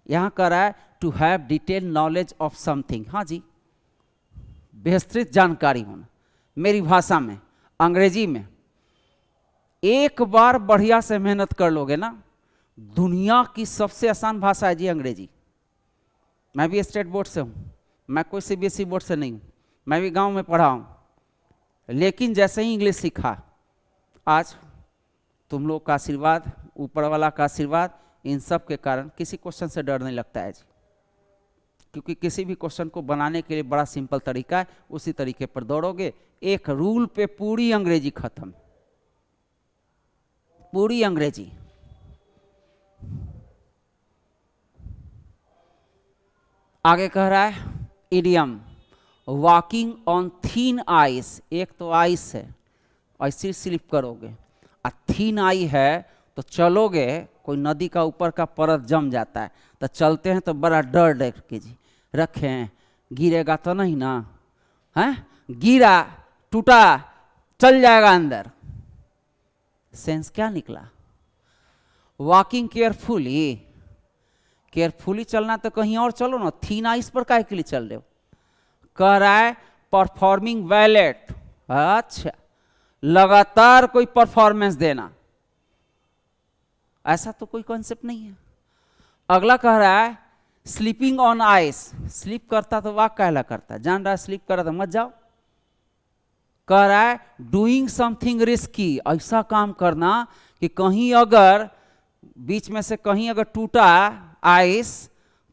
यहाँ कह रहा है to have detail knowledge of something. हाँ जी, विस्तृत जानकारी होना। मेरी भाषा में, अंग्रेजी में एक बार बढ़िया से मेहनत कर लोगे ना, दुनिया की सबसे आसान भाषा है जी अंग्रेजी। मैं भी स्टेट बोर्ड से हूँ, मैं कोई सीबीएसई बोर्ड से नहीं हूँ, मैं भी गांव में पढ़ा हूँ, लेकिन जैसे ही इंग्लिश सीखा, आज तुम लोग का आशीर्वाद, ऊपर वाला का आशीर्वाद, इन सब के कारण किसी क्वेश्चन से डर नहीं लगता है जी। क्योंकि किसी भी क्वेश्चन को बनाने के लिए बड़ा सिंपल तरीका है, उसी तरीके पर दौड़ोगे, एक रूल पे पूरी अंग्रेजी खत्म, पूरी अंग्रेजी। आगे कह रहा है idiom, walking on thin ice. एक तो आइस है, ऐसे स्लिप करोगे, और थीन आई है तो चलोगे, कोई नदी का ऊपर का परत जम जाता है, तो चलते हैं तो बड़ा डर डर के जी रखे हैं, गिरेगा तो नहीं ना, हैं? गिरा, टूटा, चल जाएगा अंदर। सेंस क्या निकला? वॉकिंग केयरफुली, केयरफुली चलना तो कहीं और चलो ना, थीन आइस पर काहे के लिए चल रहे हो? कह रहा है परफॉर्मिंग वेल एट, अच्छा, लगातार कोई परफॉर्मेंस देना, ऐसा तो कोई कॉन्सेप्ट नहीं है। अगला कह रहा है स्लीपिंग ऑन आइस, स्लीप करता तो वाक कहला करता, जान रहा है स्लीप कर रहा तो मत जाओ। कह रहा है डूइंग समथिंग रिस्की, ऐसा काम करना कि कहीं अगर बीच में से कहीं अगर टूटा आइस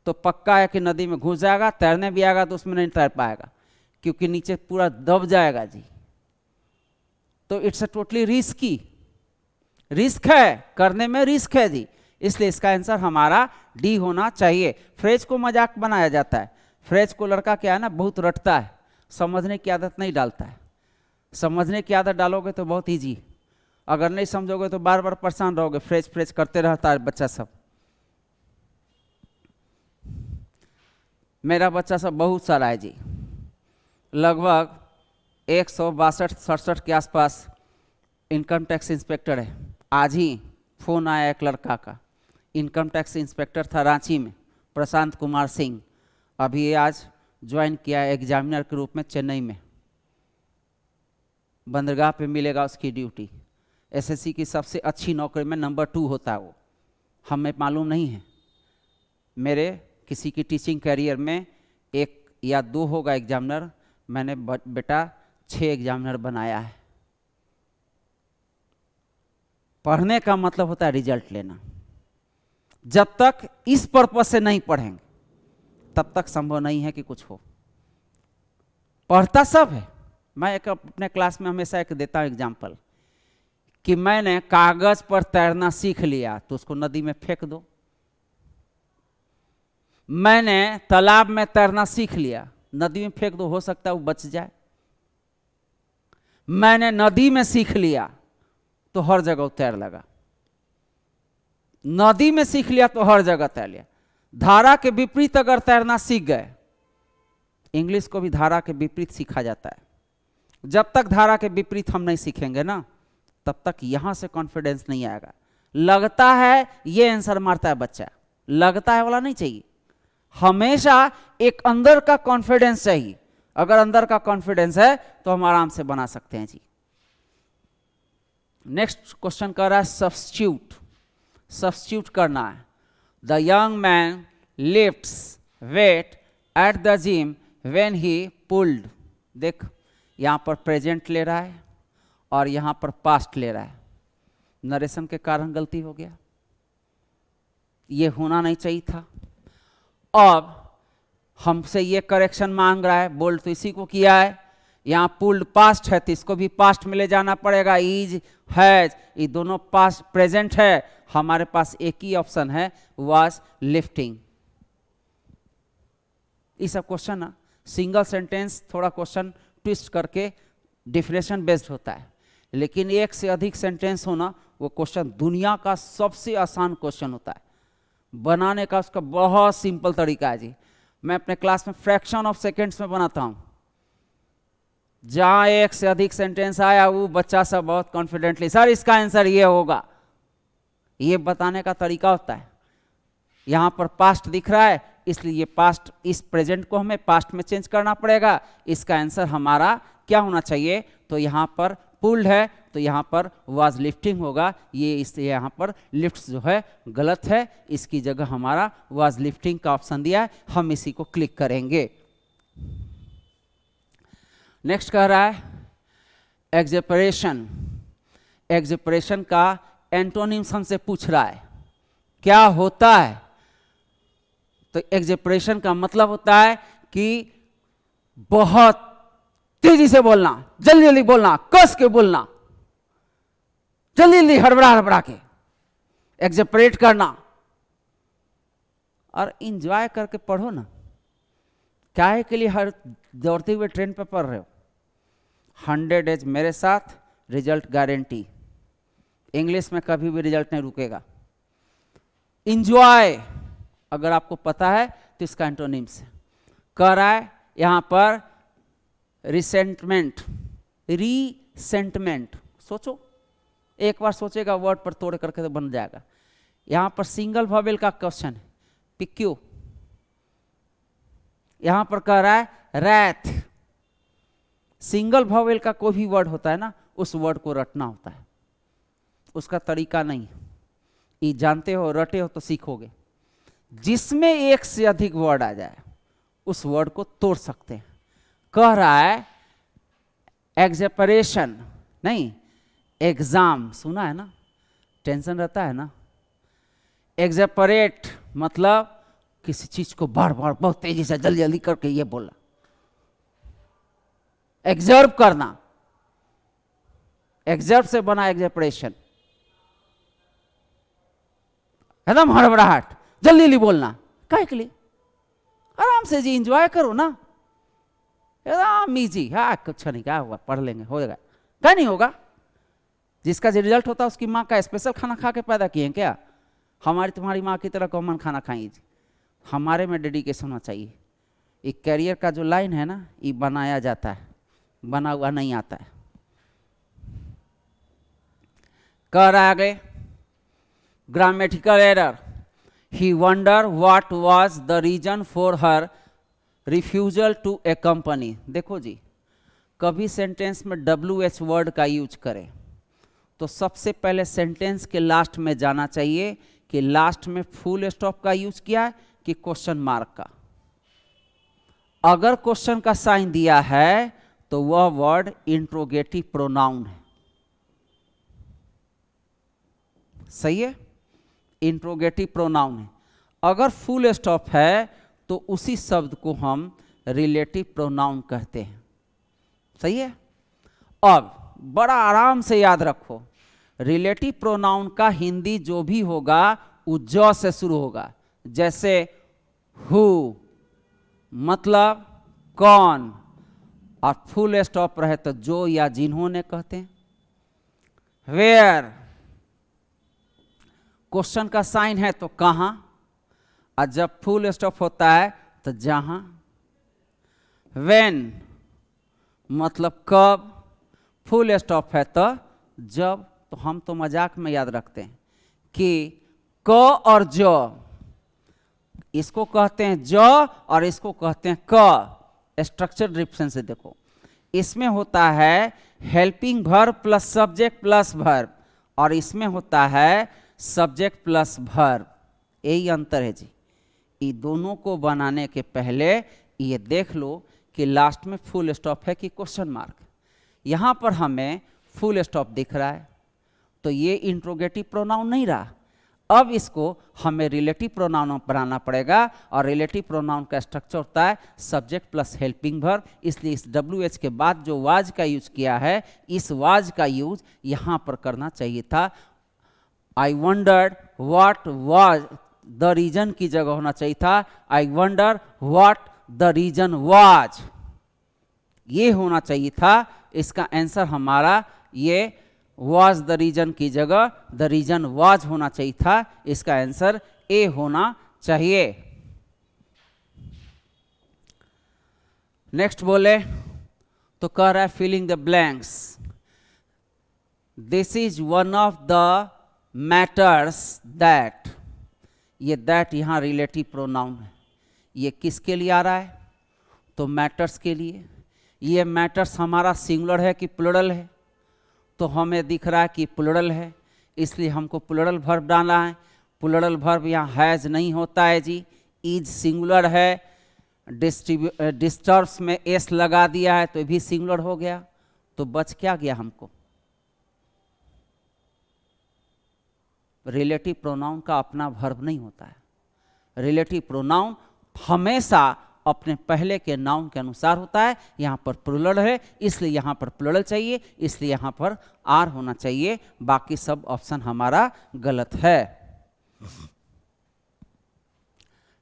तो पक्का है कि नदी में घुस जाएगा, तैरने भी आएगा तो उसमें नहीं तैर पाएगा, क्योंकि नीचे पूरा दब जाएगा जी। तो it's a totally risky, risk है, करने में रिस्क है जी, इसलिए इसका आंसर हमारा डी होना चाहिए। फ्रेज को मजाक बनाया जाता है, फ्रेज को लड़का क्या है ना, बहुत रटता है, समझने की आदत नहीं डालता है। समझने की आदत डालोगे तो बहुत ईजी, अगर नहीं समझोगे तो बार बार परेशान रहोगे, फ्रेज फ्रेज करते रहता है बच्चा सब। मेरा बच्चा सब बहुत सारा है जी, लगभग 162-67 के आसपास इनकम टैक्स इंस्पेक्टर है। आज ही फोन आया एक लड़का का, इनकम टैक्स इंस्पेक्टर था रांची में, प्रशांत कुमार सिंह, अभी ये आज ज्वाइन किया है एग्जामिनर के रूप में चेन्नई में, बंदरगाह पे मिलेगा उसकी ड्यूटी। एसएससी की सबसे अच्छी नौकरी में नंबर 2 होता है वो, हमें मालूम नहीं है। मेरे किसी की टीचिंग कैरियर में 1 या 2 होगा एग्जामिनर, मैंने बेटा 6 एग्जामिनर बनाया है। पढ़ने का मतलब होता है रिजल्ट लेना। जब तक इस पर्पस से नहीं पढ़ेंगे तब तक संभव नहीं है कि कुछ हो। पढ़ता सब है, मैं एक अपने क्लास में हमेशा एक देता हूं एग्जाम्पल, कि मैंने कागज पर तैरना सीख लिया तो उसको नदी में फेंक दो। मैंने तालाब में तैरना सीख लिया, नदी में फेंक दो, हो सकता है वो बच जाए। मैंने नदी में सीख लिया तो हर जगह तैर लगा, नदी में सीख लिया तो हर जगह तैर लिया। धारा के विपरीत अगर तैरना सीख गए, इंग्लिश को भी धारा के विपरीत सीखा जाता है। जब तक धारा के विपरीत हम नहीं सीखेंगे ना, तब तक यहां से कॉन्फिडेंस नहीं आएगा। लगता है ये आंसर मारता है बच्चा, लगता है वाला नहीं चाहिए, हमेशा एक अंदर का कॉन्फिडेंस चाहिए। अगर अंदर का कॉन्फिडेंस है तो हम आराम से बना सकते हैं जी। नेक्स्ट क्वेश्चन कर रहा है सब्स्टिट्यूट, सब्स्टिट्यूट करना है। The young man lifts weight at the gym when he pulled. देख यहां पर प्रेजेंट ले रहा है और यहां पर पास्ट ले रहा है, नरेशन के कारण गलती हो गया, ये होना नहीं चाहिए था। अब हमसे ये करेक्शन मांग रहा है, बोल्ड तो इसी को किया है, यहाँ पुल्ड पास्ट है तो इसको भी पास्ट में ले जाना पड़ेगा। इज, हैज, ये दोनों पास्ट प्रेजेंट है, हमारे पास एक ही ऑप्शन है, वाज लिफ्टिंग। ये सब क्वेश्चन ना सिंगल सेंटेंस, थोड़ा क्वेश्चन ट्विस्ट करके डिफिनेशन बेस्ड होता है, लेकिन एक से अधिक सेंटेंस होना वो क्वेश्चन दुनिया का सबसे आसान क्वेश्चन होता है। बनाने का उसका बहुत सिंपल तरीका है जी। मैं अपने क्लास में फ्रैक्शन ऑफ सेकेंड्स में बनाता हूं। जहां एक से अधिक सेंटेंस आया वो बच्चा सब बहुत कॉन्फिडेंटली, सर इसका आंसर ये होगा, ये बताने का तरीका होता है। यहां पर पास्ट दिख रहा है, इसलिए ये पास्ट, इस प्रेजेंट को हमें पास्ट में चेंज करना पड़ेगा। इसका आंसर हमारा क्या होना चाहिए, तो यहां पर पुल्ड है तो यहां पर वाज लिफ्टिंग होगा। ये इससे यहां पर लिफ्ट जो है गलत है, इसकी जगह हमारा वाज लिफ्टिंग का ऑप्शन दिया है, हम इसी को क्लिक करेंगे। नेक्स्ट कह रहा है एक्सेपरेशन। एक्सेपरेशन का एंटोनिम्स हमसे पूछ रहा है क्या होता है। तो एक्सेपरेशन का मतलब होता है कि बहुत तेजी से बोलना, जल्दी जल्दी बोलना, कस के बोलना, जल्दी जल्दी हड़बड़ा हड़बड़ा के एक्सेपरेट करना। और इंजॉय करके पढ़ो ना, क्या के लिए हर दौड़ते हुए ट्रेन पे पढ़ रहे हो। 100 डेज मेरे साथ, रिजल्ट गारंटी। इंग्लिश में कभी भी रिजल्ट नहीं रुकेगा। इंजॉय अगर आपको पता है तो इसका एंटोनिम्स है। कह रहा है यहां पर रिसेंटमेंट, रीसेंटमेंट। सोचो, एक बार सोचेगा वर्ड पर तोड़ करके तो बन जाएगा। यहां पर सिंगल वॉवेल का क्वेश्चन है, पिक्यू। यहां पर कह रहा है रैथ। सिंगल वॉवेल का कोई भी वर्ड होता है ना, उस वर्ड को रटना होता है, उसका तरीका नहीं। ये जानते हो, रटे हो तो सीखोगे। जिसमें एक से अधिक वर्ड आ जाए उस वर्ड को तोड़ सकते हैं। कह रहा है एक्सेपरेशन नहीं, एग्जाम। सुना है ना, टेंशन रहता है ना। एक्सेपरेट मतलब किसी चीज को बार बार बहुत तेजी से जल्दी जल्दी करके ये बोला। एक्सर्व करना, एक्सर्व से बना एक्सेपरेशन। एकदम हड़बड़ाहट, जल्दी जल्दी बोलना, काहे के लिए। आराम से जी, इंजॉय करो ना, एकदम इजी। हाँ कुछ नहीं, क्या होगा, पढ़ लेंगे, हो जाएगा। क्या नहीं होगा। जिसका जो रिजल्ट होता है उसकी माँ का स्पेशल खाना खा के पैदा किए हैं क्या। हमारी तुम्हारी माँ की तरह कॉमन खाना खाई जी। हमारे में डेडिकेशन होना चाहिए। एक कैरियर का जो लाइन है ना, ये बनाया जाता है, बना हुआ नहीं आता है। कह रहा है आगे grammatical error. He wonder what was the reason for her refusal to a company. देखो जी, कभी सेंटेंस में WH वर्ड का यूज करें तो सबसे पहले सेंटेंस के लास्ट में जाना चाहिए कि लास्ट में फुल स्टॉप का यूज किया है कि क्वेश्चन मार्क का। अगर क्वेश्चन का साइन दिया है तो वह वर्ड इंट्रोगेटिव प्रोनाउन है। सही है, इंट्रोगेटिव प्रोनाउन है। अगर फुल स्टॉप है तो उसी शब्द को हम रिलेटिव प्रोनाउन कहते हैं। सही है। अब बड़ा आराम से याद रखो, रिलेटिव प्रोनाउन का हिंदी जो भी होगा वो ज से शुरू होगा। जैसे हु मतलब कौन, और फुल स्टॉप रहे तो जो या जिन्होंने कहते हैं। वेयर क्वेश्चन का साइन है तो कहां, और जब फुल स्टॉप होता है तो जहां। व्हेन मतलब कब, फुल स्टॉप है तो जब। तो हम तो मजाक में याद रखते हैं कि क और जो, इसको कहते हैं ज और इसको कहते हैं क। स्ट्रक्चर डिफरेंस से देखो, इसमें होता है helping verb plus subject plus verb, और इसमें होता है सब्जेक्ट प्लस वर्ब। यही अंतर है जी। ये दोनों को बनाने के पहले ये देख लो कि लास्ट में फुल स्टॉप है कि क्वेश्चन मार्क। यहां पर हमें फुल स्टॉप दिख रहा है तो ये इंट्रोगेटिव प्रोनाउन नहीं रहा। अब इसको हमें रिलेटिव प्रोनाउन बनाना पड़ेगा, और रिलेटिव प्रोनाउन का स्ट्रक्चर होता है सब्जेक्ट प्लस हेल्पिंग वर्ब। इसलिए इस WH के बाद जो वाज का यूज किया है, इस वाज का यूज यहां पर करना चाहिए था। I wondered what was the reason की जगह होना चाहिए था I wonder what the reason was, ये होना चाहिए था। इसका आंसर हमारा ये वाज द रीजन की जगह द रीजन वाज होना चाहिए था। इसका आंसर ए होना चाहिए। नेक्स्ट बोले तो कह रहा है filling the blanks. This is one of the matters that, ये दैट यहां रिलेटिव प्रोनाउन है। ये किसके लिए आ रहा है? तो मैटर्स के लिए। ये मैटर्स हमारा सिंगुलर है कि प्लूरल है? तो हमें दिख रहा है कि प्लूरल है, इसलिए हमको प्लूरल वर्ब डालना है। प्लूरल वर्ब यहाँ हैज नहीं होता है जी, इज सिंगुलर है। डिस्टर्ब्स में एस लगा दिया है तो भी सिंगुलर हो गया। तो बच क्या गया हमको? रिलेटिव प्रोनाउन का अपना वर्ब नहीं होता है। रिलेटिव प्रोनाउन हमेशा अपने पहले के नाउन के अनुसार होता है। यहाँ पर प्लूरल है इसलिए यहाँ पर प्लूरल चाहिए, इसलिए यहाँ पर आर होना चाहिए। बाकी सब ऑप्शन हमारा गलत है।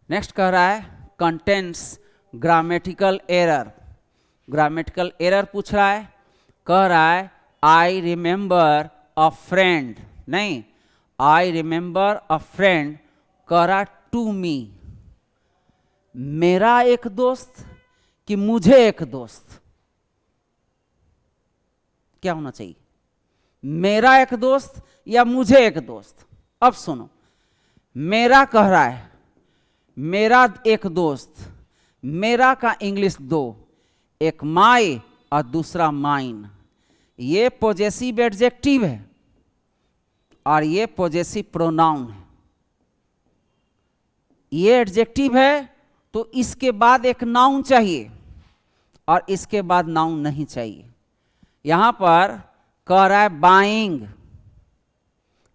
नेक्स्ट कह रहा है contents grammatical error. Grammatical error पूछ रहा है। कह रहा है आई रिमेंबर अ फ्रेंड, नहीं आई रिमेंबर अ फ्रेंड कह रहा टू मी। मेरा एक दोस्त कि मुझे एक दोस्त? क्या होना चाहिए? मेरा एक दोस्त या मुझे एक दोस्त? अब सुनो, मेरा कह रहा है मेरा एक दोस्त। मेरा का इंग्लिश दो, एक माई और दूसरा माइन। ये पॉजेसिव एडजेक्टिव है और ये पॉजेसिव प्रोनाउन है। ये एडजेक्टिव है तो इसके बाद एक नाउन चाहिए और इसके बाद नाउन नहीं चाहिए। यहां पर कह रहा है बाइंग,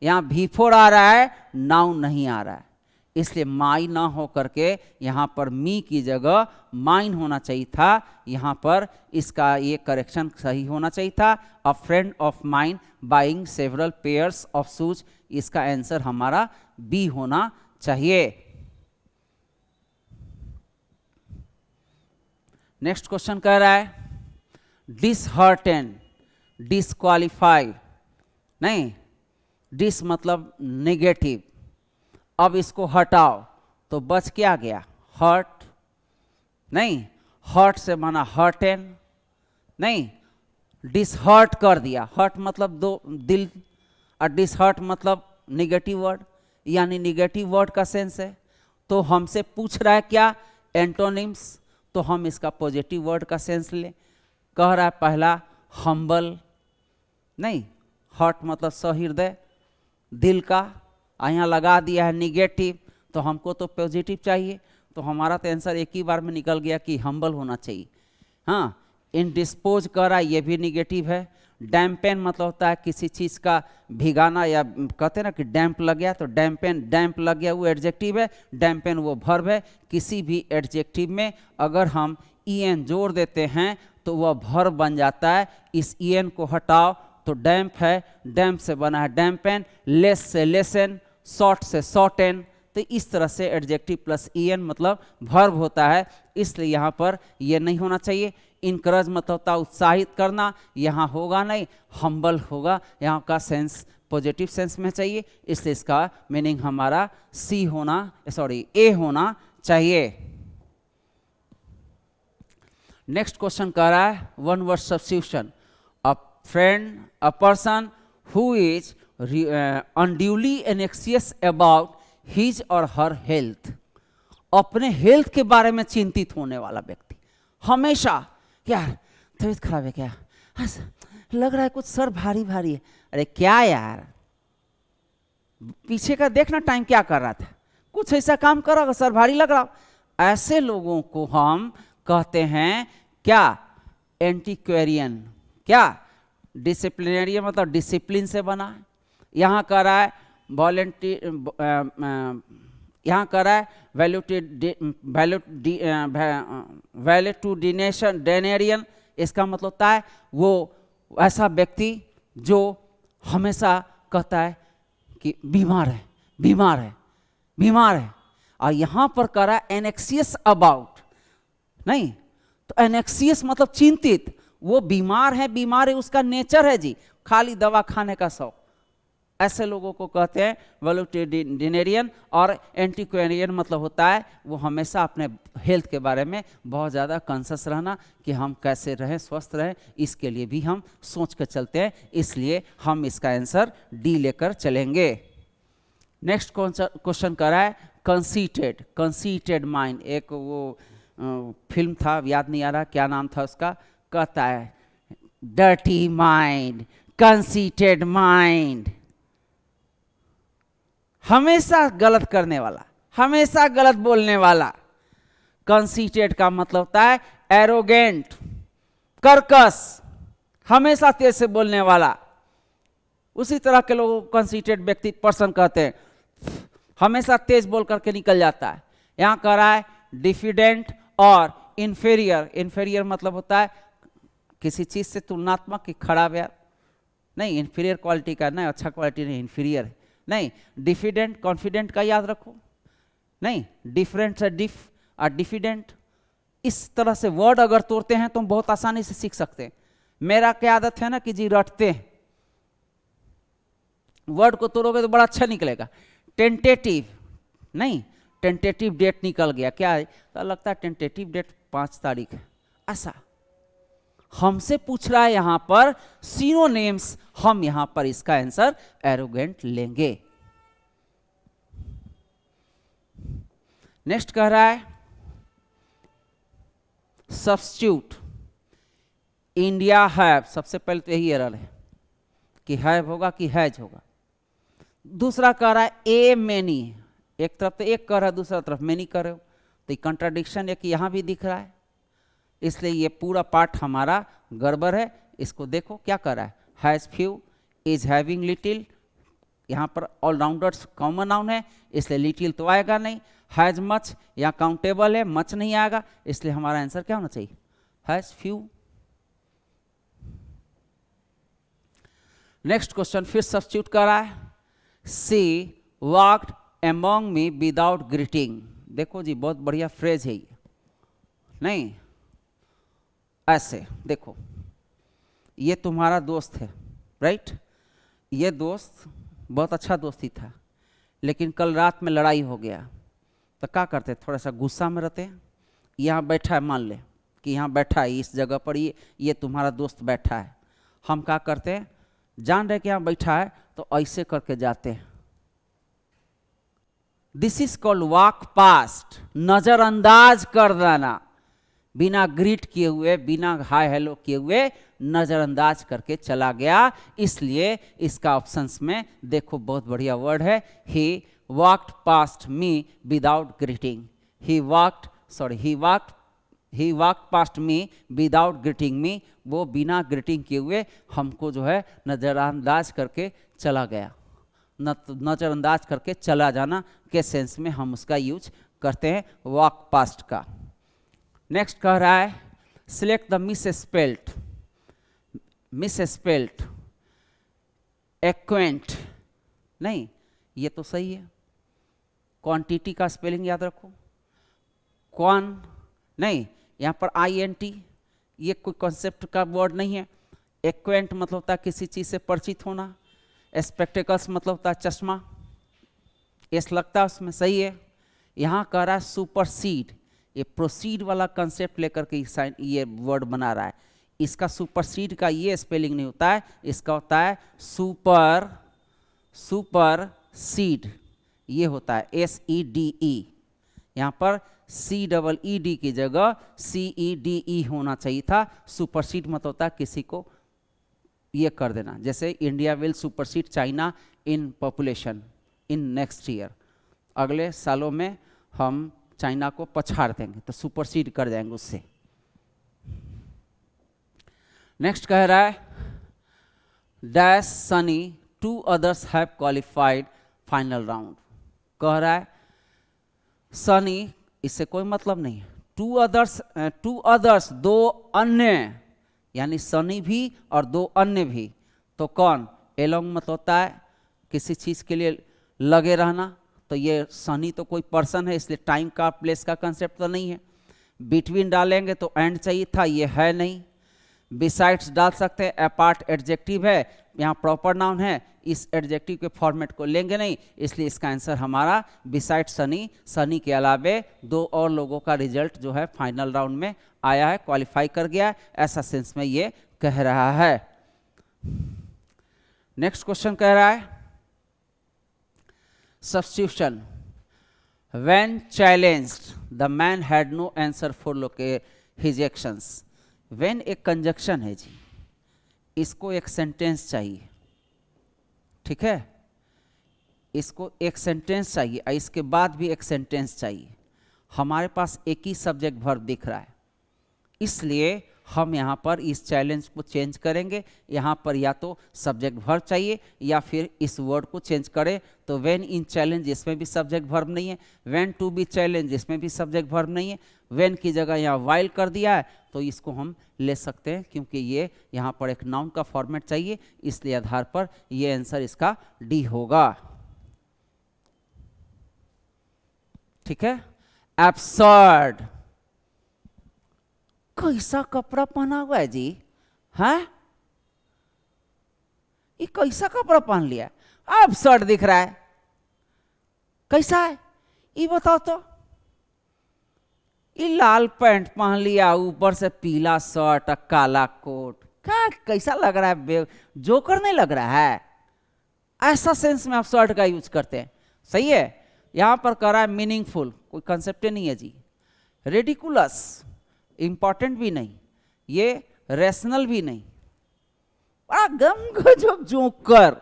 यहां बिफोर आ रहा है, नाउन नहीं आ रहा है, इसलिए माई ना हो करके यहां पर मी की जगह माइन होना चाहिए था। यहां पर इसका ये करेक्शन सही होना चाहिए था। अ friend of mine buying several pairs of shoes, इसका आंसर हमारा बी होना चाहिए। नेक्स्ट क्वेश्चन कह रहा है डिसहर्टेन, डिसक्वालीफाई, नहीं डिस मतलब नेगेटिव। अब इसको हटाओ तो बच क्या गया? हर्ट, नहीं हर्ट से माना हर्टेन, नहीं डिसहर्ट कर दिया। हर्ट मतलब दो दिल और डिसहर्ट मतलब निगेटिव वर्ड, यानी निगेटिव वर्ड का सेंस है। तो हमसे पूछ रहा है क्या? एंटोनिम्स। तो हम इसका पॉजिटिव वर्ड का सेंस ले। कह रहा है पहला हम्बल, नहीं हर्ट मतलब सहृदय दिल का, यहाँ लगा दिया है निगेटिव, तो हमको तो पॉजिटिव चाहिए। तो हमारा तो आंसर एक ही बार में निकल गया कि हम्बल होना चाहिए। हाँ, इनडिस्पोज कर रहा है, ये भी निगेटिव है। डैम्पेन मतलब होता है किसी चीज़ का भिगाना, या कहते हैं ना कि डैम्प लग गया, तो डैम्पेन, डैम्प लग गया वो एडजेक्टिव है, डैम्पेन वो वर्ब है। किसी भी एडजेक्टिव में अगर हम ईएन जोड़ देते हैं तो वह वर्ब बन जाता है। इस ईएन को हटाओ तो डैम्प है, डैम्प से बना है डैम्पेन, लेस से लेसन, शॉर्ट से शॉर्टेन। तो इस तरह से एडजेक्टिव प्लस ईएन मतलब वर्ब होता है, इसलिए यहाँ पर ये नहीं होना चाहिए। इनकरेज मतलब होता है उत्साहित करना, यहाँ होगा नहीं, हम्बल होगा। यहाँ का सेंस पॉजिटिव सेंस में चाहिए, इसलिए इसका मीनिंग हमारा सी होना, सॉरी ए होना चाहिए। नेक्स्ट क्वेश्चन कह रहा है one word substitution. A friend, a person who is unduly एनेक्सियस about his और हर हेल्थ। अपने हेल्थ के बारे में चिंतित होने वाला व्यक्ति, हमेशा यार तबीयत खराब है क्या, लग रहा है कुछ सर भारी भारी है। अरे क्या यार, पीछे का देखना टाइम क्या कर रहा था, कुछ ऐसा काम करोगे सर भारी लग रहा। ऐसे लोगों को हम कहते हैं क्या? एंटीक्वेरियन। क्या? डिसिप्लिनरियन मतलब डिसिप्लिन से बना है। यहाँ कह रहा है यहाँ कह रहा है वैल्यूटूडिनेशन, इसका मतलब होता है वो ऐसा व्यक्ति जो हमेशा कहता है कि बीमार है, बीमार है, बीमार है। और यहाँ पर कह रहा है एनेक्सियस अबाउट, नहीं तो एनेक्सियस मतलब चिंतित। वो बीमार है, बीमार है उसका नेचर है जी, खाली दवा खाने का शौक। ऐसे लोगों को कहते हैं वैल्यूटेरियन। और एंटीक्वेरियन मतलब होता है वो हमेशा अपने हेल्थ के बारे में बहुत ज़्यादा कॉन्शियस रहना कि हम कैसे रहें, स्वस्थ रहें, इसके लिए भी हम सोच कर चलते हैं, इसलिए हम इसका आंसर डी लेकर चलेंगे। नेक्स्ट क्वेश्चन कर रहा है कंसीटेड, कंसीटेड माइंड। एक वो फिल्म था, याद नहीं आ रहा क्या नाम था उसका, कहता है डर्टी माइंड, कंसीटेड माइंड, हमेशा गलत करने वाला, हमेशा गलत बोलने वाला। कंसीटेड का मतलब होता है एरोगेंट, कर्कश, हमेशा तेज से बोलने वाला। उसी तरह के लोगों को कंसीटेड व्यक्ति पर्सन कहते हैं, हमेशा तेज बोल करके निकल जाता है। यहां कह रहा है डिफिडेंट और इंफेरियर। इंफेरियर मतलब होता है किसी चीज से तुलनात्मक कि खराब यार, नहीं इंफीरियर क्वालिटी का, नहीं अच्छा क्वालिटी नहीं, इंफीरियर है। नहीं डिफिडेंट, कॉन्फिडेंट का याद रखो, नहीं डिफरेंट से डिफ और डिफिडेंट। इस तरह से वर्ड अगर तोड़ते हैं तो हम बहुत आसानी से सीख सकते हैं। मेरा क्या आदत है ना कि जी रटते हैं, वर्ड को तोड़ोगे तो बड़ा अच्छा निकलेगा। टेंटेटिव, नहीं टेंटेटिव डेट निकल गया, क्या है तो लगता है टेंटेटिव डेट 5 तारीख है, ऐसा हमसे पूछ रहा है यहां पर सिनोनिम्स, हम यहां पर इसका आंसर एरोगेंट लेंगे। नेक्स्ट कह रहा है सब्स्टिट्यूट। इंडिया हैव, सबसे पहले तो यही एरर है कि हैव होगा कि हैज होगा। दूसरा कह रहा है ए मेनी, एक तरफ तो एक कह रहा है, दूसरा तरफ मेनी कर रहे हो, तो कंट्राडिक्शन एक यहां भी दिख रहा है, इसलिए ये पूरा पार्ट हमारा गड़बड़ है। इसको देखो क्या कर रहा है, has few, is having little, यहाँ पर ऑलराउंडर्स कॉमन नाउन है इसलिए लिटिल तो आएगा नहीं। हैज मच, यहाँ काउंटेबल है, मच नहीं आएगा, इसलिए हमारा आंसर क्या होना चाहिए, हैज फ्यू। नेक्स्ट क्वेश्चन फिर सब्स्टिट्यूट कर रहा है, she walked among me without greeting. देखो जी बहुत बढ़िया फ्रेज है ये, नहीं ऐसे देखो, ये तुम्हारा दोस्त है राइट, ये दोस्त बहुत अच्छा दोस्ती था, लेकिन कल रात में लड़ाई हो गया, तो क्या करते, थोड़ा सा गुस्सा में रहते हैं। यहाँ बैठा है, मान ले कि यहाँ बैठा है इस जगह पर, ये तुम्हारा दोस्त बैठा है, हम क्या करते हैं, जान रहे कि यहाँ बैठा है तो ऐसे करके जाते हैं। This is called walk past, नजरअंदाज कर देना, बिना ग्रीट किए हुए, बिना हाय हेलो किए हुए नजरअंदाज करके चला गया। इसलिए इसका ऑप्शंस में देखो बहुत बढ़िया वर्ड है, he walked past me without greeting. He walked past me without greeting me, वो बिना ग्रीटिंग किए हुए हमको जो है नजरअंदाज करके चला गया। नजरअंदाज करके चला जाना के सेंस में हम उसका यूज करते हैं वॉक पास्ट का। नेक्स्ट कह रहा है select the misspelled, misspelled acquaint, नहीं ये तो सही है, क्वांटिटी का स्पेलिंग याद रखो, क्वान नहीं, यहाँ पर INT, ये कोई कॉन्सेप्ट का वर्ड नहीं है। एक्वेंट मतलब होता है किसी चीज से परिचित होना, स्पेक्टेकल्स मतलब होता है चश्मा, ऐसा लगता है उसमें सही है। यहाँ कह रहा है सुपरसीड, ये प्रोसीड वाला कंसेप्ट लेकर के ये वर्ड बना रहा है। इसका सुपरसीड का ये स्पेलिंग नहीं होता है, इसका होता है सुपर सीड, ये होता है SEDE। यहाँ पर CEED की जगह CEDE होना चाहिए था। सुपरसीड मतलब होता है किसी को ये कर देना, जैसे India will supersede China in population in next year, अगले सालों में हम चाइना को पछाड़ देंगे, तो सुपरसीड कर जाएंगे उससे। नेक्स्ट कह रहा है dash Sunny two others have qualified final round. कह रहा है सनी, इससे कोई मतलब नहीं है, टू अदर्स दो अन्य, यानी सनी भी और दो अन्य भी, तो कौन, एलोंग मतलब होता है किसी चीज के लिए लगे रहना, तो ये सनी तो कोई पर्सन है इसलिए टाइम का प्लेस का कंसेप्ट तो नहीं है। बिटवीन डालेंगे तो एंड चाहिए था, ये है नहीं। बिसाइड्स डाल सकते हैं, अपार्ट एडजेक्टिव है, यहाँ प्रॉपर नाउन है, इस एडजेक्टिव के फॉर्मेट को लेंगे नहीं, इसलिए इसका आंसर हमारा बिसाइड सनी, सनी के अलावे 2 और लोगों का रिजल्ट जो है फाइनल राउंड में आया है, क्वालिफाई कर गया है, ऐसा सेंस में ये कह रहा है। नेक्स्ट क्वेश्चन कह रहा है substitution. When challenged, the man had no answer for his actions. When एक कंजक्शन है जी, इसको एक सेंटेंस चाहिए, ठीक है, इसको एक सेंटेंस चाहिए और इसके बाद भी एक सेंटेंस चाहिए। हमारे पास एक ही सब्जेक्ट वर्ब दिख रहा है, इसलिए हम यहाँ पर इस चैलेंज को चेंज करेंगे। यहाँ पर या तो सब्जेक्ट वर्ब चाहिए या फिर इस वर्ड को चेंज करें। तो व्हेन इन चैलेंज इसमें भी सब्जेक्ट वर्ब नहीं है, व्हेन टू बी चैलेंज इसमें भी सब्जेक्ट वर्ब नहीं है, व्हेन की जगह यहाँ वाइल कर दिया है, तो इसको हम ले सकते हैं क्योंकि ये यहाँ पर एक नाउन का फॉर्मेट चाहिए, इसलिए आधार पर ये आंसर इसका डी होगा। ठीक है, एब्सर्ड, कैसा कपड़ा पहना हुआ है जी, हैं? ये कैसा कपड़ा पहन लिया, एब्सर्ड दिख रहा है, कैसा है ये बताओ तो। ये लाल पैंट पहन लिया, ऊपर से पीला शर्ट और काला कोट, क्या कैसा लग रहा है, जोकर नहीं लग रहा है? ऐसा सेंस में एब्सर्ड का यूज करते हैं, सही है। यहां पर कह रहा है मीनिंगफुल, कोई कंसेप्ट नहीं है जी। रेडिकुलस, इंपॉर्टेंट भी नहीं, ये रैशनल भी नहीं, बड़ा गम जोकर,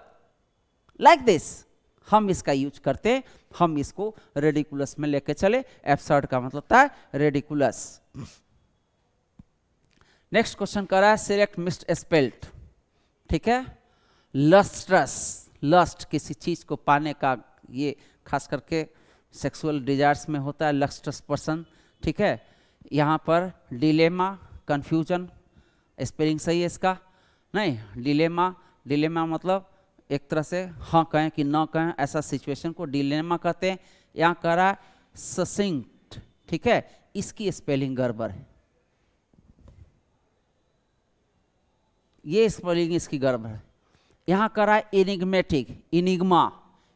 लाइक दिस हम इसका यूज करते हैं। हम इसको रेडिकुलस में लेके चले, एब्सर्ड का मतलब होता है रेडिकुलस। नेक्स्ट क्वेश्चन कर रहा है सिलेक्ट मिस्ड स्पेल्ड, ठीक है। लस्ट्रस, लस्ट किसी चीज को पाने का, ये खास करके सेक्सुअल डिजायर्स में होता है लस्ट्रस पर्सन, ठीक है। यहाँ पर डिलेमा, कंफ्यूजन, स्पेलिंग सही है इसका नहीं, डिलेमा, डिलेमा मतलब एक तरह से हाँ कहें कि ना कहें, ऐसा सिचुएशन को डिलेमा कहते हैं। यहाँ कह रहा है ससिंक्ट, ठीक है, इसकी स्पेलिंग गड़बड़ है, ये स्पेलिंग इसकी गड़बड़ है। यहाँ कह रहा है एनिग्मेटिक, इनिग्मा,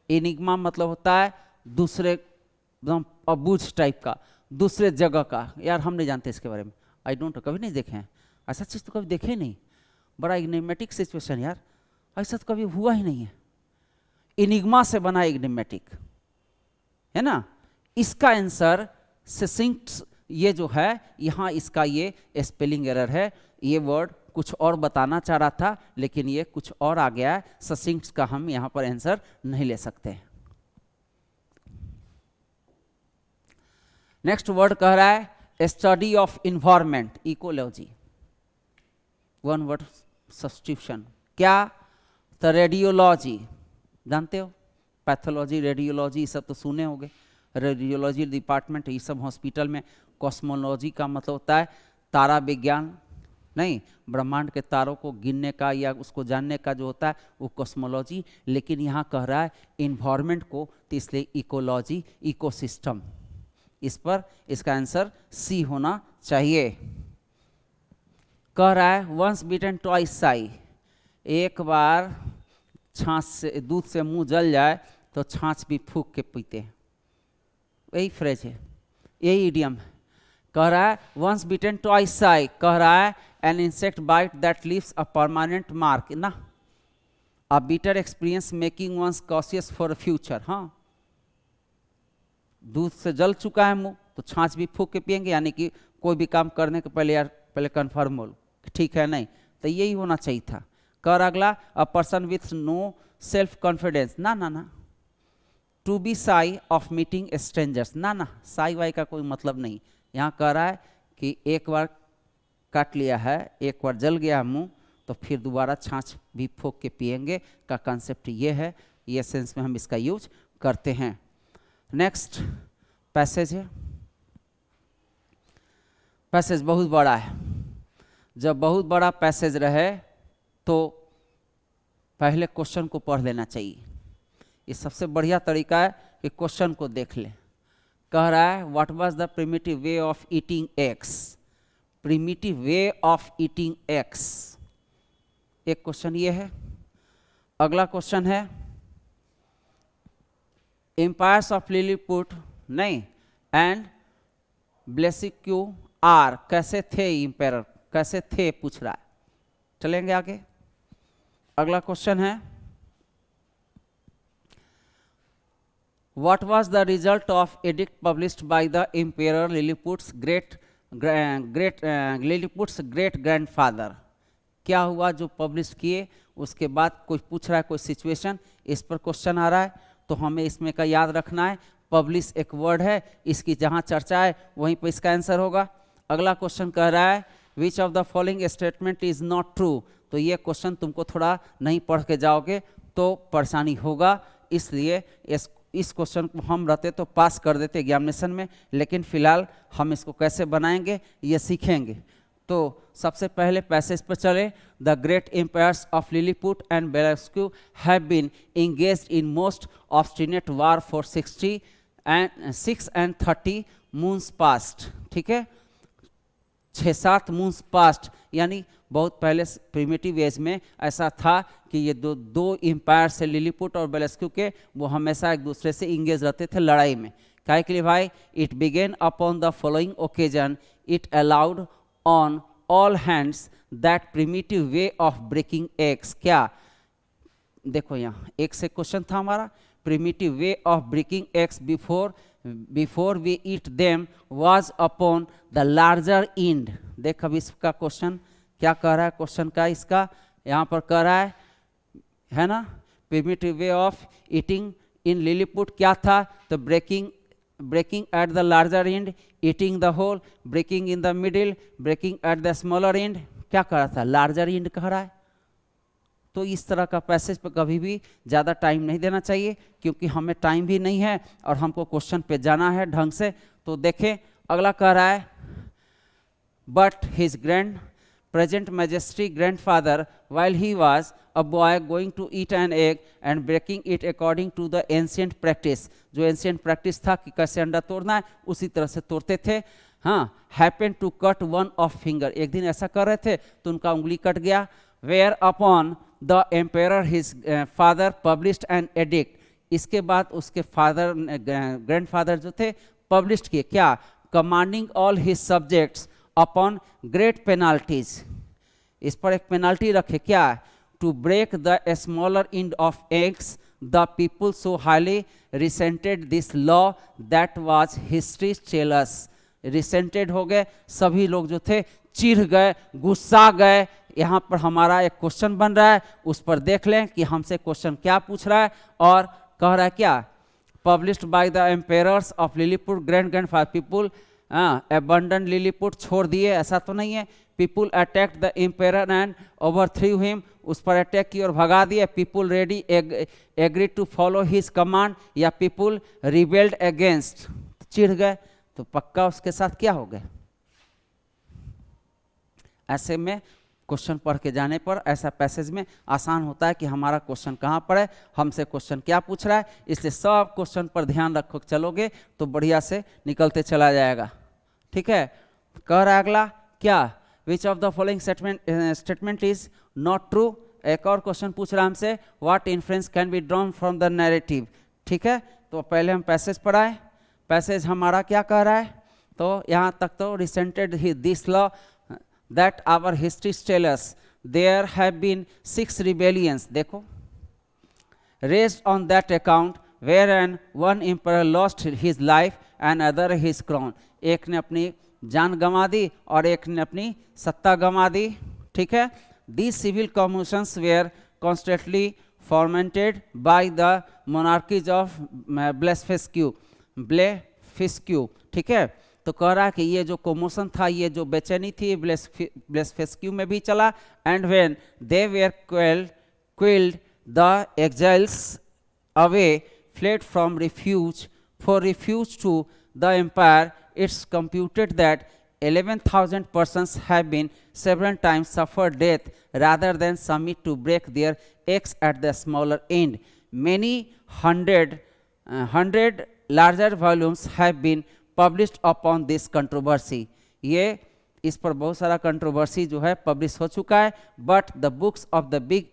एनिग्मा मतलब होता है दूसरे एकदम अबूझ टाइप का, दूसरे जगह का। यार हम नहीं जानते इसके बारे में, आई डोंट, कभी नहीं देखे हैं ऐसा चीज़, तो कभी देखे ही नहीं। बड़ा इग्निमेटिक सिचुएशन यार, ऐसा तो कभी हुआ ही नहीं है। इनिग्मा से बना इग्निमेटिक है ना। इसका आंसर ससिंक्ट, ये जो है यहाँ इसका ये स्पेलिंग एरर है। ये वर्ड कुछ और बताना चाह रहा था लेकिन ये कुछ और आ गया है। ससिंक्ट का हम यहाँ पर आंसर नहीं ले सकते। नेक्स्ट वर्ड कह रहा है study of environment, ecology, one word substitution. क्या? तो रेडियोलॉजी, जानते हो, पैथोलॉजी, रेडियोलॉजी, ये सब तो सुने होंगे। रेडियोलॉजी डिपार्टमेंट, ये सब हॉस्पिटल में। कॉस्मोलॉजी का मतलब होता है तारा विज्ञान, नहीं, ब्रह्मांड के तारों को गिनने का या उसको जानने का जो होता है वो कॉस्मोलॉजी। लेकिन यहाँ कह रहा है इन्वायरमेंट को, तो इसलिए इकोलॉजी, इकोसिस्टम। इस पर इसका आंसर सी होना चाहिए। कह रहा है वंस बीटन ट्वाइस शाई, एक बार छाछ से, दूध से मुंह जल जाए तो छाछ भी फूंक के पीते हैं, यही फ्रेज है, यही इडियम है। कह रहा है वंस बीटन ट्वाइस शाई, कह रहा है an insect bite that leaves a permanent mark ना, a bitter experience making one's cautious for future. हाँ, दूध से जल चुका है मुंह तो छाछ भी फूंक के पिएंगे, यानी कि कोई भी काम करने के पहले यार पहले कन्फर्म हो ठीक है नहीं, तो यही होना चाहिए था। कर अगला a person with no self confidence, ना ना ना। To be shy of meeting strangers, ना ना, साई वाई का कोई मतलब नहीं। यहाँ कह रहा है कि एक बार काट लिया है, एक बार जल गया मुंह तो फिर दोबारा छाछ भी फूंक के पिएंगे का कंसेप्ट ये है, ये सेंस में हम इसका यूज करते हैं। नेक्स्ट पैसेज है, पैसेज बहुत बड़ा है। जब बहुत बड़ा पैसेज रहे तो पहले क्वेश्चन को पढ़ लेना चाहिए। ये सबसे बढ़िया तरीका है कि क्वेश्चन को देख ले। कह रहा है what was the primitive way of eating eggs, primitive way of eating eggs. एक क्वेश्चन ये है। अगला क्वेश्चन है एम्पायर्स ऑफ लिलीपुट नहीं एंड ब्लेसिक्यू आर कैसे थे, एम्पायर कैसे थे पूछ रहा है। चलेंगे आगे। अगला क्वेश्चन है what was the result of edict published by the empire Lilliput's Lilliput's great grandfather. क्या हुआ जो पब्लिश किए, उसके बाद कोई पूछ रहा है कोई सिचुएशन, इस पर क्वेश्चन आ रहा है, तो हमें इसमें का याद रखना है पब्लिश एक वर्ड है, इसकी जहाँ चर्चा है वहीं पर इसका आंसर होगा। अगला क्वेश्चन कह रहा है विच of the following statement is not true. तो ये क्वेश्चन तुमको थोड़ा नहीं पढ़ के जाओगे तो परेशानी होगा, इसलिए इस क्वेश्चन को हम रहते तो पास कर देते एग्जामिनेशन में, लेकिन फिलहाल हम इसको कैसे बनाएंगे ये सीखेंगे। तो सबसे पहले पैसेज पर चले। The great empires of Lilliput and Blefuscu have been engaged in most obstinate war for 6 and 30 moons past। ठीक है, 6-7 मून्स पास्ट, यानी बहुत पहले प्रिमिटिव एज में ऐसा था कि ये दो एम्पायर से लिलीपुट और ब्लेसिक्यू के वो हमेशा एक दूसरे से इंगेज रहते थे लड़ाई में। क्या के लिए भाई? It began upon the following occasion, it allowed on all hands that primitive way of breaking eggs. क्या देखो यहाँ एक से क्वेश्चन था हमारा, primitive way of breaking eggs before we eat them was upon the larger end. देख अब इसका क्वेश्चन क्या कह रहा है, क्वेश्चन का इसका यहाँ पर कह रहा है ना, primitive way of eating in Lilliput क्या था, तो breaking at the larger end, eating the whole, breaking in the middle, breaking at the smaller end. क्या कह रहा था? लार्जर इंड कह रहा है। तो इस तरह का पैसेज पर कभी भी ज़्यादा टाइम नहीं देना चाहिए, क्योंकि हमें टाइम भी नहीं है और हमको क्वेश्चन पे जाना है ढंग से। तो देखें अगला कह रहा है but his present majesty grandfather while he was a boy going to eat an egg and breaking it according to the ancient practice। जो ancient practice था कि कैसे अंडा तोड़ना है उसी तरह से तोड़ते थे। हाँ, happened to cut one of finger, एक दिन ऐसा कर रहे थे तो उनका उंगली कट गया। where upon the emperor his father published an edict, इसके बाद उसके फादर ग्रैंडफादर जो थे पब्लिश किए क्या, commanding all his subjects upon great penalties, इस पर एक पेनाल्टी रखे क्या, to break the smaller end of eggs. The people so highly resented this law that was history tellers. Resented हो गए, सभी लोग जो थे चिढ़ गए, गुस्सा गए। यहाँ पर हमारा एक क्वेश्चन बन रहा है, उस पर देख लें कि हमसे क्वेश्चन क्या पूछ रहा है और कह रहा है क्या, published by the empires of Lilliput grand grandfather people abandon Lilliput, छोड़ दिए, ऐसा तो नहीं है। People attacked the empire and overthrew him, उस पर अटैक की और भगा दिए। People ready agree to follow his command, या पीपुल रिबेल्ड अगेंस्ट, चिढ़ गए तो पक्का उसके साथ क्या हो गए। ऐसे में क्वेश्चन पढ़ के जाने पर ऐसा पैसेज में आसान होता है कि हमारा क्वेश्चन कहाँ पर है, हमसे क्वेश्चन क्या पूछ रहा है। इसलिए सब क्वेश्चन पर ध्यान रखो, चलोगे तो बढ़िया से निकलते चला जाएगा। ठीक है, कह रहा है अगला क्या, विच of the following statement is not true. एक और क्वेश्चन पूछ रहा है हमसे, what inference can be drawn from the narrative. ठीक है, तो पहले हम पैसेज पढ़ाएं। पैसेज हमारा क्या कह रहा है, तो यहाँ तक तो resented this law that our history tells us there have been 6 rebellions, देखो, raised on that account wherein one emperor lost his life and other his crown। एक ने अपनी जान गंवा दी और एक ने अपनी सत्ता गंवा दी। ठीक है, these civil commotions were constantly fomented by the monarchies of Blefuscu। ठीक है, तो कह रहा है कि ये जो कोमोशन था, ये जो बेचैनी थी ब्लेसफेस्क्यू में भी चला। And when they were quelled the exiles away fled from refuge for refuge to the empire, it's computed that 11,000 persons have been several times suffered death rather than submit to break their eggs at the smaller end। Many hundred larger volumes have been published upon this controversy। ये इस पर बहुत सारा कंट्रोवर्सी जो है पब्लिश हो चुका है, but the books of the big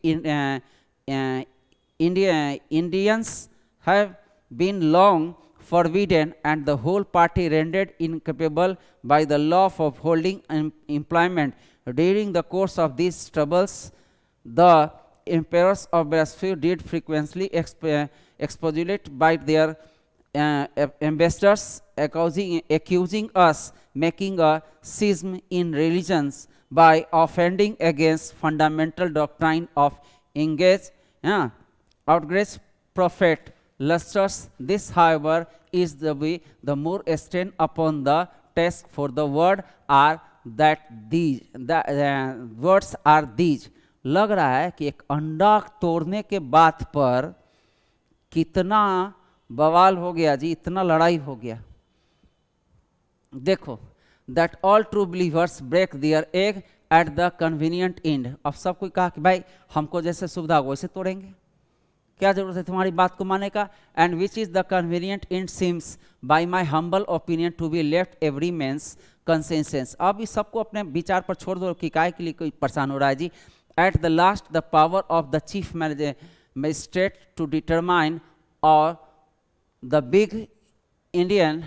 Indians have been long forbidden, and the whole party rendered incapable by the law of holding employment. During the course of these troubles, the emperors of Brazil did frequently expostulate by their ambassadors, accusing us making a schism in religions by offending against fundamental doctrine of outrage prophet lusters. This, however, is the more strain upon the task, for the word are that these the words are these. लग रहा है कि एक अंडा तोड़ने के बात पर कितना बवाल हो गया जी, इतना लड़ाई हो गया। देखो, that all true believers break their egg at the convenient end. अब सब कोई कहा कि भाई हमको जैसे सुविधा हो वैसे तोड़ेंगे, क्या जरूरत है तुम्हारी बात को मानने का। And which is the convenient end seems by my humble opinion to be left every men's conscience. अब इस सबको अपने विचार पर छोड़ दो कि काय के लिए कोई परेशान हो रहा है जी। At the last the power of the chief magistrate to determine और the big Indian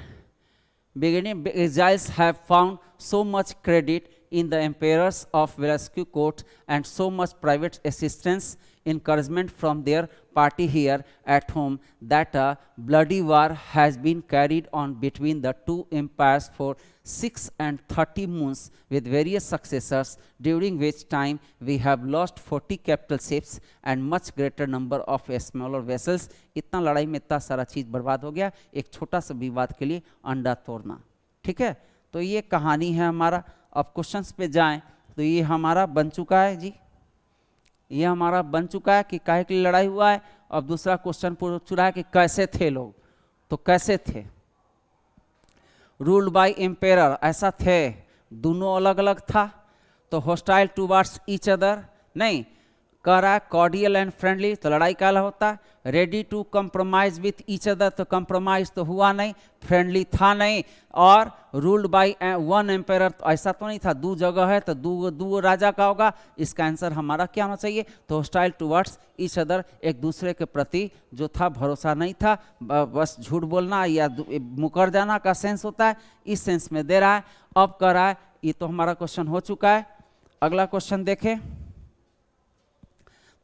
exiles have found so much credit in the emperors of Velasquez court and so much private assistance, encouragement from their party here at home, that a bloody war has been carried on between the two empires for 6 and 30 months with various successors, during which time we have lost 40 capital ships and much greater number of smaller vessels. इतना लड़ाई में इतना सारा चीज़ बर्बाद हो गया एक छोटा सा विवाद के लिए अंडा तोड़ना। ठीक है, तो ये कहानी है हमारा। अब क्वेश्चंस पे जाएं तो ये हमारा बन चुका है जी, ये हमारा बन चुका है कि काहे के लिए लड़ाई हुआ है। अब दूसरा क्वेश्चन पूछ रहा है कि कैसे थे लोग, तो कैसे थे। रूल्ड बाय एम्पेरर, ऐसा थे, दोनों अलग अलग था। तो हॉस्टाइल टूवर्ड्स ईच अदर, नहीं। कह रहा है कॉर्डियल एंड फ्रेंडली, तो लड़ाई काला होता है। Ready to compromise with each other, तो कंप्रोमाइज तो हुआ नहीं, फ्रेंडली था नहीं। और रूल्ड बाय वन एम्पेरर, तो ऐसा तो नहीं था, दो जगह है तो दो राजा का होगा। इसका आंसर हमारा क्या होना चाहिए, तो हॉस्टाइल टूवर्ड्स ईच अदर, एक दूसरे के प्रति जो था भरोसा नहीं था, बस झूठ बोलना या मुकर जाना का सेंस होता है, इस सेंस में दे रहा है। अब कह रहा है, ये तो हमारा क्वेश्चन हो चुका है। अगला क्वेश्चन देखें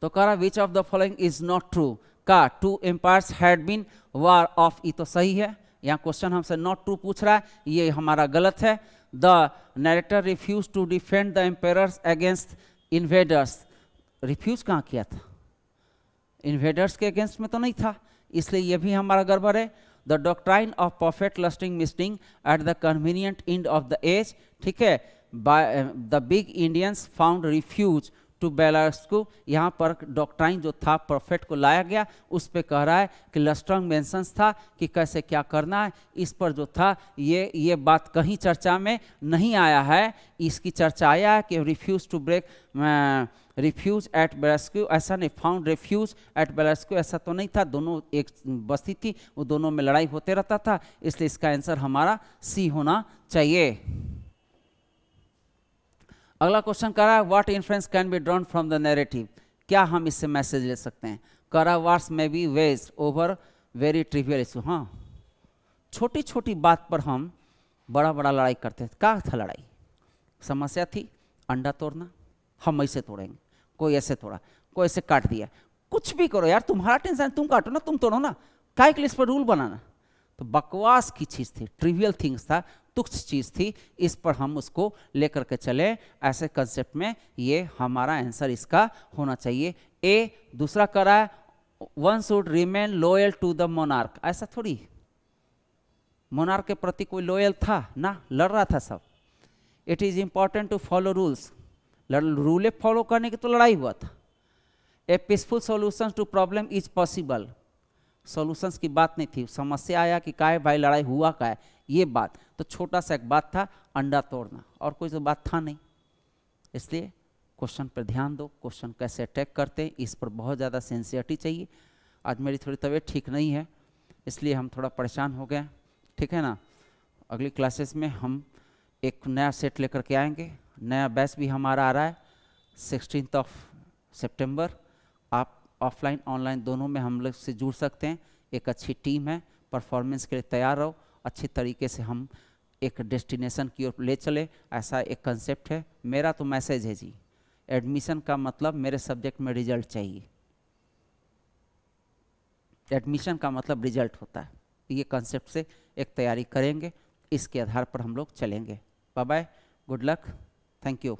तो कह रहा which of the following is not true. का two empires had been war off, ये तो सही है। यहाँ क्वेश्चन हमसे नॉट ट्रू पूछ रहा है, ये हमारा गलत है। The narrator refuse to defend the empires against invaders, refuse कहाँ किया था, इन्वेडर्स के अगेंस्ट में तो नहीं था, इसलिए ये भी हमारा गड़बड़ है। The doctrine of perfect lusting misting at the convenient end of the age, ठीक है। By the big Indians found refuge to Belasco, यहाँ पर डॉक्ट्राइन जो था परफेक्ट को लाया गया, उस पे कह रहा है कि लस्ट्रॉन्ग मेंशंस था कि कैसे क्या करना है। इस पर जो था ये बात कहीं चर्चा में नहीं आया है। इसकी चर्चा आया है कि refuse to break refuse at Belasco, ऐसा नहीं, फाउंड रिफ्यूज एट बेलास्को, ऐसा तो नहीं था। दोनों एक बस्ती थी, वो दोनों में लड़ाई होते रहता था, इसलिए इसका आंसर हमारा सी होना चाहिए। अगला क्वेश्चन कर रहा है what influence can be drawn from the narrative, क्या हम इससे मैसेज ले सकते हैं। कर रहा वार्स में be waste over very trivial issue. हाँ, छोटी छोटी बात पर हम बड़ा बड़ा लड़ाई करते थे। क्या था लड़ाई, समस्या थी अंडा तोड़ना, हम ऐसे तोड़ेंगे, कोई ऐसे तोड़ा, कोई ऐसे काट दिया, कुछ भी करो यार, तुम्हारा टेंशन, तुम काटो ना, तुम तोड़ो ना, काय के लिए इस पर रूल बनाना। तो बकवास की चीज़ थी, ट्रिवियल थिंग्स था, तुच्छ चीज़ थी, इस पर हम उसको लेकर के चले। ऐसे कंसेप्ट में ये हमारा आंसर इसका होना चाहिए ए। दूसरा कर रहा है one should remain loyal to the monarch, ऐसा थोड़ी मोनार्क के प्रति कोई लॉयल था ना, लड़ रहा था सब। It is important to follow rules, rule follow करने की तो लड़ाई हुआ था। A peaceful solution to problem is possible, solutions की बात नहीं थी, समस्या आया कि काय भाई लड़ाई हुआ का है, ये बात। तो छोटा सा एक बात था अंडा तोड़ना, और कोई तो बात था नहीं। इसलिए क्वेश्चन पर ध्यान दो, क्वेश्चन कैसे अटैक करते हैं इस पर बहुत ज़्यादा सेंसिटिविटी चाहिए। आज मेरी थोड़ी तबीयत ठीक नहीं है, इसलिए हम थोड़ा परेशान हो गए, ठीक है ना। अगली क्लासेस में हम एक नया सेट लेकर के आएंगे। नया बैच भी हमारा आ रहा है 16 सितंबर। आप ऑफलाइन ऑनलाइन दोनों में हम लोग से जुड़ सकते हैं। एक अच्छी टीम है, परफॉर्मेंस के लिए तैयार रहो। अच्छी तरीके से हम एक डेस्टिनेशन की ओर ले चले, ऐसा एक कंसेप्ट है मेरा। तो मैसेज है जी, एडमिशन का मतलब मेरे सब्जेक्ट में रिजल्ट चाहिए। एडमिशन का मतलब रिजल्ट होता है। ये कंसेप्ट से एक तैयारी करेंगे, इसके आधार पर हम लोग चलेंगे। Bye bye, good luck, thank you.